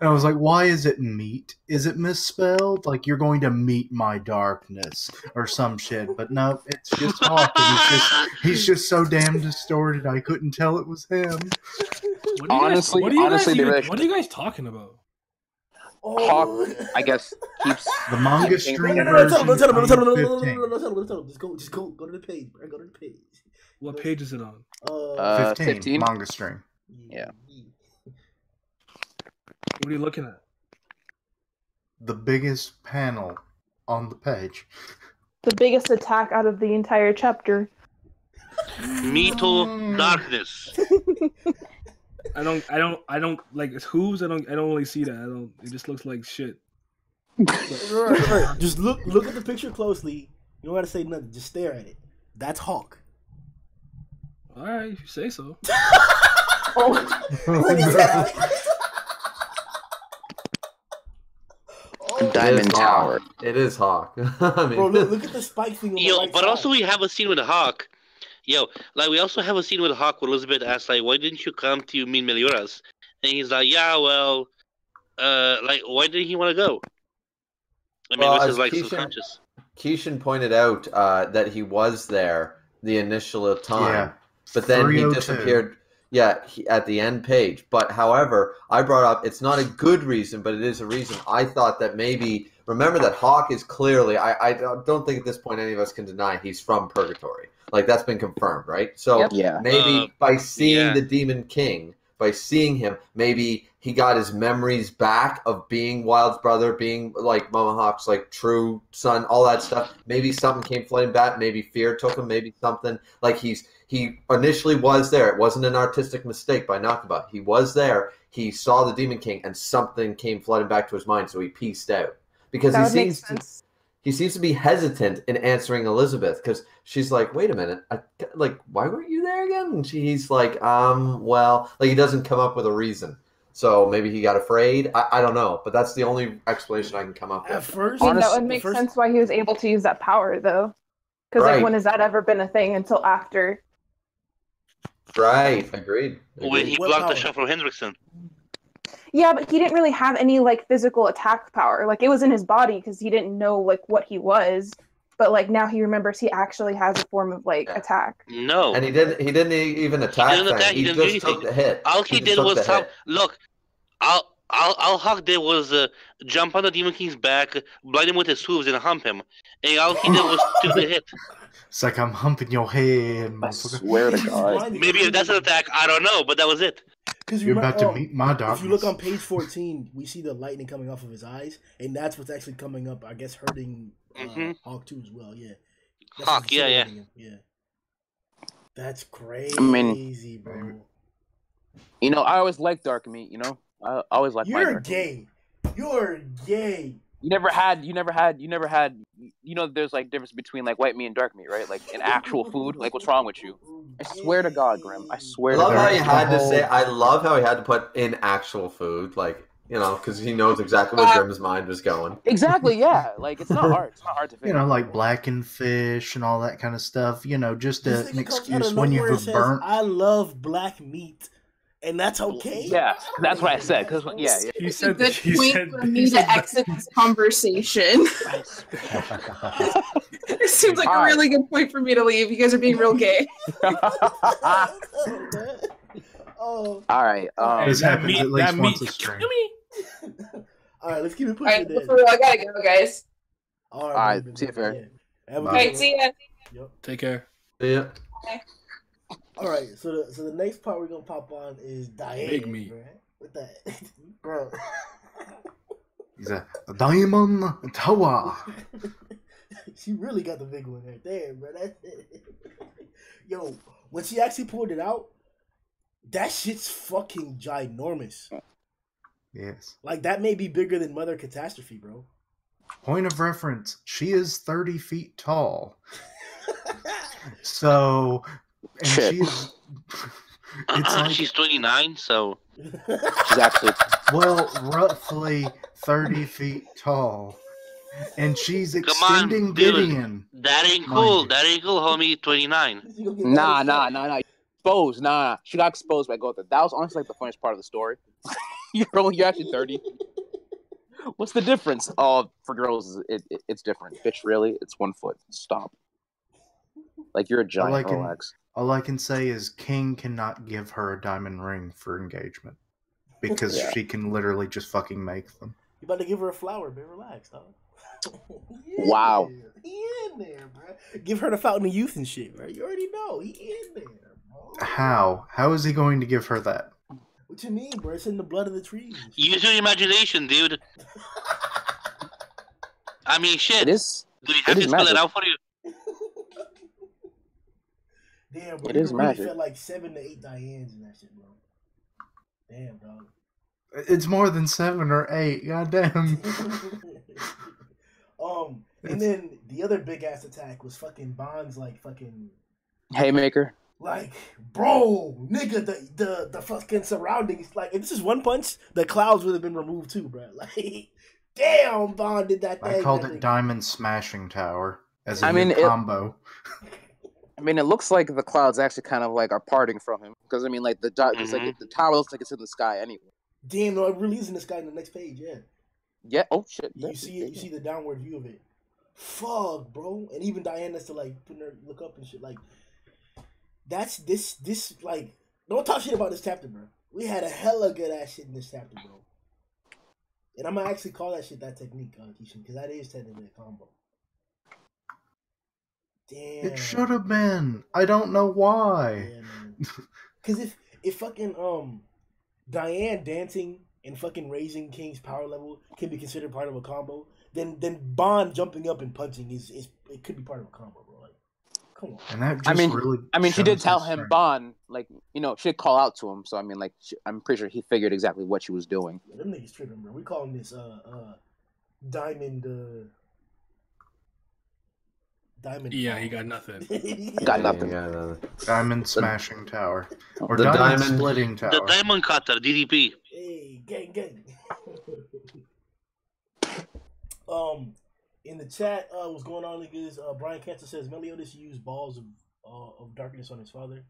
And I was like, why is it meat? Is it misspelled? Like you're going to meet my darkness or some shit. But no, it's just Hawk. And he's just so damn distorted I couldn't tell it was him. Honestly, what are you guys talking about? Hawk, I guess, keeps The manga stream No, version. tell him. 15. Just go to the page, bro. Go to the page. What page is it on? 15 manga stream. Yeah. What are you looking at? The biggest panel on the page. The biggest attack out of the entire chapter. Mito darkness. I don't like it's hooves. I don't really see that. It just looks like shit. Right. Just look at the picture closely. You don't gotta say nothing. Just stare at it. That's Hawk. All right, if you say so. Diamond Tower. It is Hawk. I mean, Bro, look at the spike thing. On the right But side. also we have a scene with Hawk. We also have a scene with Hawk where Elizabeth asks, like, why didn't you come to meet Meliodas? And he's like, yeah, well, why didn't he want to go? I mean, this is like subconscious. Keishan pointed out that he was there the initial time, but then he 302. disappeared. Yeah, at the end page. But however, I brought up it's not a good reason, but it is a reason. I thought that maybe remember that Hawk is clearly. I don't think at this point any of us can deny he's from Purgatory. Like that's been confirmed, right? So maybe by seeing the Demon King, by seeing him, maybe he got his memories back of being Wild's brother, being like Mama Hawk's like true son, all that stuff. Maybe something came flooding back. Maybe fear took him. Maybe something like he initially was there. It wasn't an artistic mistake by Nakaba. He was there. He saw the Demon King, and something came flooding back to his mind. So he pieced out because he seems to be hesitant in answering Elizabeth because she's like, wait a minute, why weren't you there again? And he's like, well, like he doesn't come up with a reason. So maybe he got afraid. I don't know, but that's the only explanation I can come up with. At first, that would make sense why he was able to use that power, though. Because like, when has that ever been a thing until after? Right, agreed. When he blocked the shot from Hendrickson. Yeah, but he didn't really have any like physical attack power. Like it was in his body because he didn't know like what he was. but like now he remembers he actually has a form of like attack. No. And he didn't even attack. didn't attack, he He didn't do just took anything. the hit. All he just did took was the hit. look. All Hawk did was jump on the Demon King's back, blind him with his hooves, and hump him. And all he did was do the hit. It's like I'm humping your head, I motherfucker. swear to God. Maybe if that's an attack, I don't know, but that was it. Because You're about to meet my darkness. If you look on page 14, we see the lightning coming off of his eyes, and that's what's actually coming up. I guess hurting Hawk too as well. Yeah, that's Hawk, yeah. Yeah. That's crazy, bro. You know, I always liked dark meat. You know, I always liked my You're dark meat. gay. You're gay. You never had. You know, there's like difference between like white meat and dark meat, right? Like in actual food. Like, what's wrong with you? I swear to God, Grimm. I swear. I love to how God. he had to say. I love how he had to put in actual food, like because he knows exactly where Grimm's mind was going. Exactly. Yeah. Like it's not hard. It's not hard to figure. Like blackened fish and all that kind of stuff. Just This an nigga comes out excuse of when nowhere you've and says, burnt. I love black meat, and that's okay. Yeah, that's what I said. Cause yeah. He It's a said. good He point said. for He me said to exit this conversation. It seems like a really good point for me to leave. You guys are being real gay. Oh. All right. This that happens meat. at least That once meat. a stream. All right, let's keep it All pushing. right, then. for real, I gotta go, guys. All right, baby, see you, Fair. Yeah. Have a Bye. good All right, one. see ya. Yep. Take care. Yeah. All right, so the next part we're gonna pop on is Diane. Big meat. Bro. What that, bro? He's a diamond tower. She really got the big one right there, bro. That's it. Yo, when she actually pulled it out, that shit's fucking ginormous. Yes. Like that may be bigger than Mother Catastrophe, bro. Point of reference: she is 30 feet tall. So, and Shit. she is. It's like, She's 29, so She's actually. well, roughly 30 feet tall. And she's on, extending dude. Gideon. that ain't Mind cool. you. That ain't cool, homie. 29. Nah. Exposed. Nah. She got exposed by Gotha. That was honestly like the funniest part of the story. You're actually 30. What's the difference? Oh, for girls, it's different. Bitch, really? It's 1 foot. Stop. Like you're a giant. Relax. All I can say is King cannot give her a diamond ring for engagement. Because Yeah. she can literally just fucking make them. You about to give her a flower, man. Relax, dog. Wow. He in there, bro. Give her the fountain of youth and shit, bro. You already know. He in there, bro. How? How is he going to give her that? What you mean, bro? It's in the blood of the trees. Use your imagination, dude. I mean, shit. It is. Do you have it to is spell it magic. out for you? Damn, bro. It You is really magic. felt like 7 to 8 Dianes in that shit, bro. Damn, dog. It's more than 7 or 8. Goddamn. And then the other big ass attack was fucking Bond's like fucking Haymaker. like, bro, nigga, the fucking surroundings. Like, if this is one punch, the clouds would have been removed too, bro. Like, damn, Bond did that thing. I called that it thing. Diamond Smashing Tower as a I mean, new it- combo. I mean, it looks like the clouds actually kind of like are parting from him because I mean, like the like the tower looks like it's in the sky anyway. Damn, no, it really is in the sky in the next page. Yeah, Yeah. Oh shit. you see it. You see the downward view of it. Fuck, bro. And even Diane has to like look up and shit. Like, that's this like. Don't talk shit about this chapter, bro. We had a hella good ass shit in this chapter, bro. And I'm gonna actually call that shit that technique, Kishin, because that is technically a combo. Damn. It should have been. I don't know why. Because if fucking Diane dancing and fucking raising King's power level can be considered part of a combo, then Bond jumping up and punching is it could be part of a combo, bro. Like, come on. And that just I mean, she did shows tell his him strength. Bond, like she'd call out to him. So I mean, like I'm pretty sure he figured exactly what she was doing. Yeah, them niggas tripping, bro. We calling this diamond. Diamond. Yeah, he got nothing. Got nothing. Yeah, Diamond Smashing Tower. Or The Diamond diamond- Splitting The Tower. Diamond Cutter, DDP. Hey, gang. In the chat, what's going on, niggas? Brian Cantor says Meliodas used balls of darkness on his father.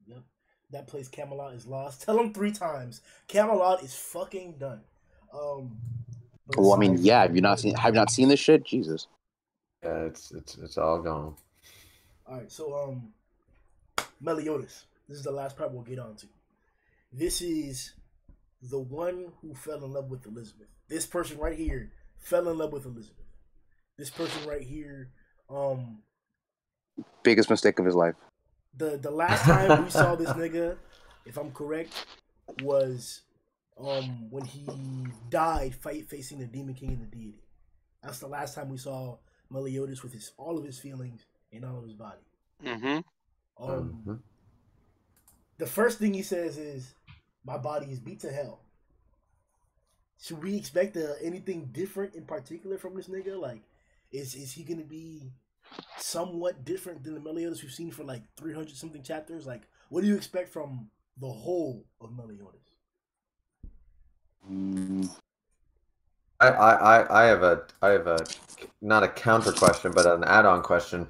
Yep. That place Camelot is lost. Tell him 3 times. Camelot is fucking done. Well, I mean, yeah. Have you not seen this shit? Jesus. Yeah, it's all gone. All right, so Meliodas. This is the last part we'll get on to. This is the one who fell in love with Elizabeth. This person right here fell in love with Elizabeth. This person right here, Biggest mistake of his life. the last time we saw this nigga, if I'm correct, was when he died facing the Demon King and the deity. That's the last time we saw Meliodas with all of his feelings and all of his body. Mm-hmm. The first thing he says is, "My body is beat to hell." Should we expect anything different in particular from this nigga? Like, is he gonna be somewhat different than the Meliodas we've seen for like 300 something chapters? Like, what do you expect from the whole of Meliodas? I have a not a counter question, but an add-on question.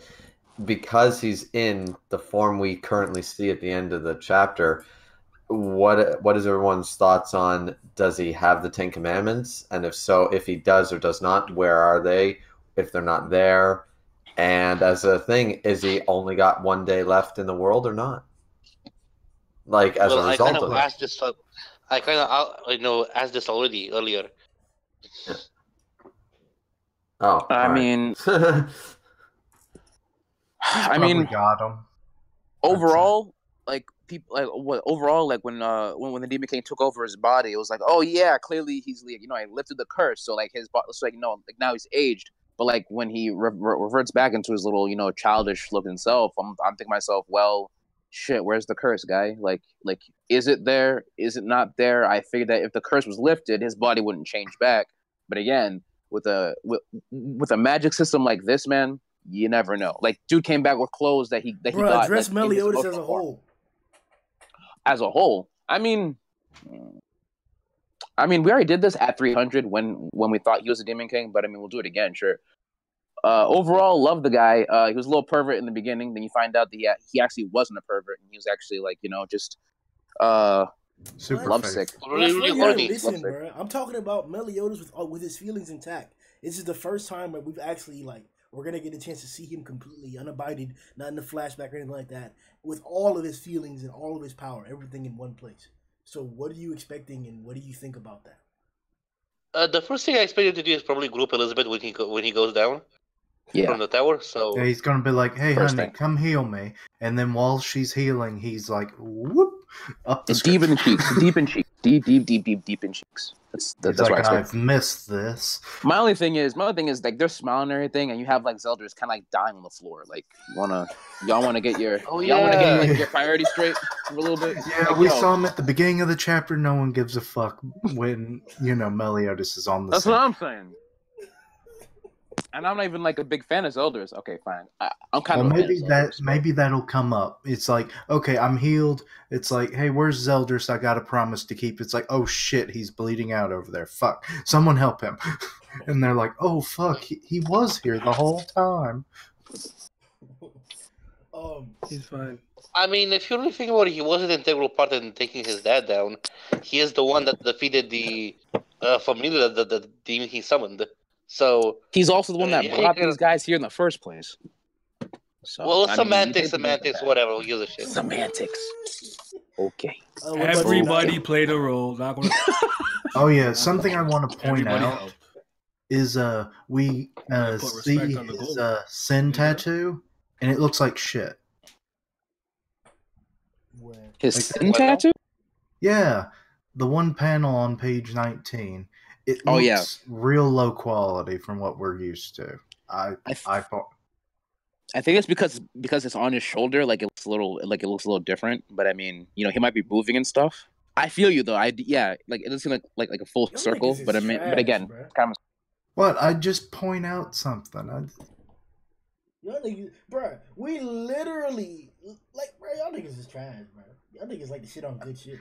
Because he's in the form we currently see at the end of the chapter, what is everyone's thoughts on? Does he have the Ten Commandments? And if so, if he does or does not, where are they? If they're not there, and as a thing, is he only got one day left in the world or not? Like as a I result kind of of asked this. I kind of asked this already earlier. Yeah. Oh, I all right. mean, He's I probably mean, got him. overall, like people, like what overall, like when the Demon King took over his body, it was like, oh yeah, clearly he's like, he lifted the curse, so like his body, so like like now he's aged. But like when he reverts back into his little childish looking self, I'm thinking to myself, well, shit, where's the curse, guy? Like is it there? Is it not there? I figured that if the curse was lifted, his body wouldn't change back. But again, with a magic system like this, man, you never know. Like, dude came back with clothes that he got. Address Like, Meliodas as a whole. As a whole, I mean, we already did this at 300 when we thought he was a Demon King, but I mean, we'll do it again, sure. Overall, love the guy. He was a little pervert in the beginning. Then you find out that he actually wasn't a pervert, and he was actually like just Super lovesick. Really horny. Listen, bro. I'm talking about Meliodas with his feelings intact. This is the first time where we've actually we're gonna get a chance to see him completely unabided, not in the flashback or anything like that, with all of his feelings and all of his power, everything in one place. So, what are you expecting, and what do you think about that? The first thing I expected to do is probably group Elizabeth when he goes down from the tower. So Yeah, he's gonna be like, "Hey, First honey, thing. come heal me," and then while she's healing, he's like, "Whoop!" up the Deep in stairs. the cheeks, deep in cheeks, deep in cheeks. He's That's like, what I expect. "I've missed this." My only thing is like they're smiling and everything, and you have like Zelda's kind of like dying on the floor. Like, y'all wanna get your your priorities straight for a little bit. Yeah, Like, we saw him at the beginning of the chapter. No one gives a fuck when Meliodas is on the That's scene. what I'm saying. And I'm not even like a big fan of Zelda's. Okay, fine. I'm kind of a fan of Zelda's, maybe that'll come up. It's like, okay, I'm healed. It's like, hey, where's Zeldris? I got a promise to keep. It's like, oh shit, he's bleeding out over there. Fuck, someone help him. And they're like, oh fuck, he was here the whole time. He's fine. I mean, if you really think about it, he was an integral part in taking his dad down. He is the one that defeated the familia that the demon he summoned. So he's also the one that he brought kind these of- guys here in the first place. So, well, I mean, you take semantics, the whatever. Who gives a shit? Semantics. Okay. What about Everybody you, played a role. Not gonna... Oh yeah, something I want to point Everybody out helped. is we Put see respect on the his goal. sin Yeah. tattoo, and it looks like shit. His Like- sin tattoo? Yeah, the one panel on page 19. It Oh, looks yeah. real low quality from what we're used to. I thought. I think it's because it's on his shoulder, like it looks a little different. But I mean, he might be moving and stuff. I feel you though. Like it doesn't like a full Y'all circle. niggas is But I mean, trash, but again, bruh. it's kind of What? I just point out something. Y'all niggas, bro. We literally bro. Y'all niggas is trash, bro. Y'all niggas like to shit on good shit.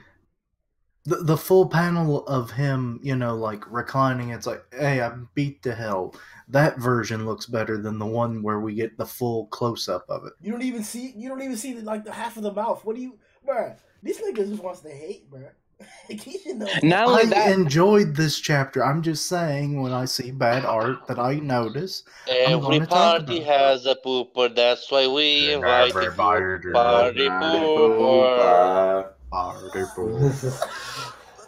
The full panel of him, like reclining, it's like, hey, I beat to hell. That version looks better than the one where we get the full close up of it. You don't even see the half of the mouth. What do you, bro? These niggas just wants to hate, bro. Keisha knows. Not only I that, enjoyed this chapter. I'm just saying, when I see bad art that I notice, I'm Every going to talk party about it. has a pooper. That's why we invited you. Everybody Party pooper. Party pooper. What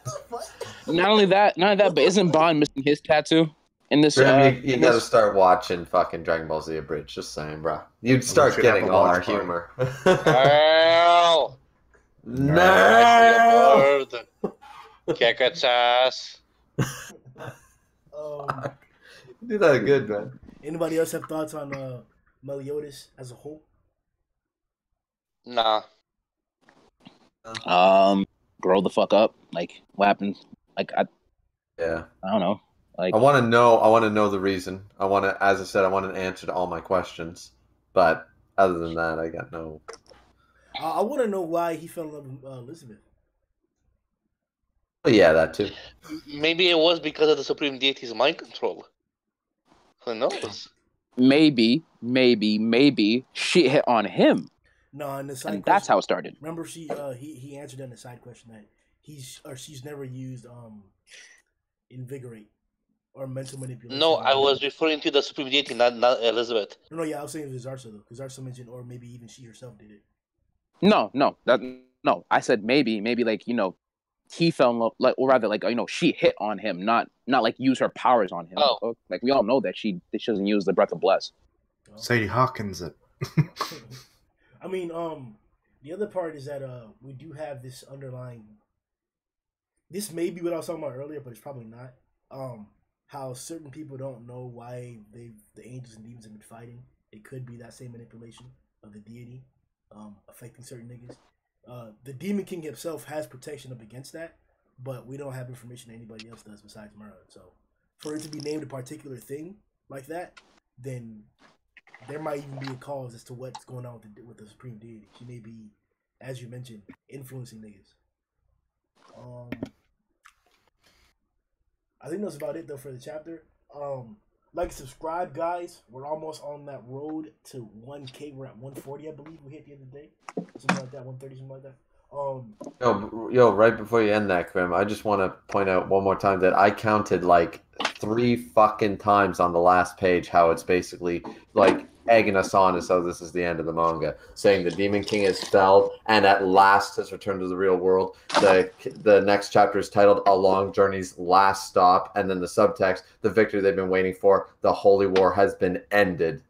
the fuck? not only that, but isn't Bond missing his tattoo in this? Grim, you in gotta this? start watching fucking Dragon Ball Z Abridged. Just saying, bro. You'd We start should have getting a all watch our party. humor. Well, No. kick its ass. Um, You do that good, man. anybody else have thoughts on Meliodas as a whole? Nah. Grow the fuck up. Like, what happened? Like, Yeah. I don't know. Like, I want to know. I want to know the reason. I want to, as I said, I want an answer to all my questions. But other than that, I got no. I want to know why he fell in love with Elizabeth. But yeah, that too. Maybe it was because of the Supreme Deity's mind control. Who knows? maybe she hit on him, No, in the side and that's question, how it started. remember he answered in the side question that she's never used invigorate or mental manipulation. No, I was referring to the Supreme Deity, not Elizabeth. No, yeah, I was saying it was Zarsa though, because Zarsa mentioned, or maybe even she herself did it. No. I said maybe like, he fell in love, like, or rather, like, she hit on him, not like use her powers on him. Oh. Like, we all know that she doesn't use the breath of bless. Sadie Hawkins it. I mean, the other part is that we do have this underlying. This may be what I was talking about earlier, but it's probably not. How certain people don't know why the angels and demons have been fighting. It could be that same manipulation of the deity, affecting certain niggas. The Demon King himself has protection up against that, but we don't have information anybody else does besides Merlin. So, for it to be named a particular thing like that, then there might even be a cause as to what's going on with the Supreme Deity. She may be, as you mentioned, influencing niggas. I think that's about it though for the chapter. Like, subscribe, guys. We're almost on that road to 1K. We're at 140, I believe. We hit the other day, something like that. 130, something like that. Yo, right before you end that, Grim, I just want to point out one more time that I counted like 3 fucking times on the last page how it's basically like egging us on as though this is the end of the manga, saying the Demon King has fell and at last has returned to the real world. The next chapter is titled A Long Journey's Last Stop, and then the subtext, the victory they've been waiting for, the Holy War has been ended.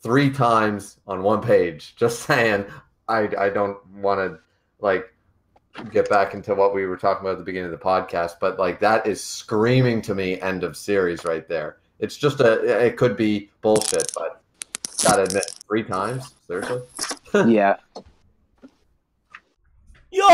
3 times on one page. Just saying, I don't want to like get back into what we were talking about at the beginning of the podcast, but like that is screaming to me end of series right there. It's just it could be bullshit, but gotta admit, 3 times? Seriously? Yeah. Yo!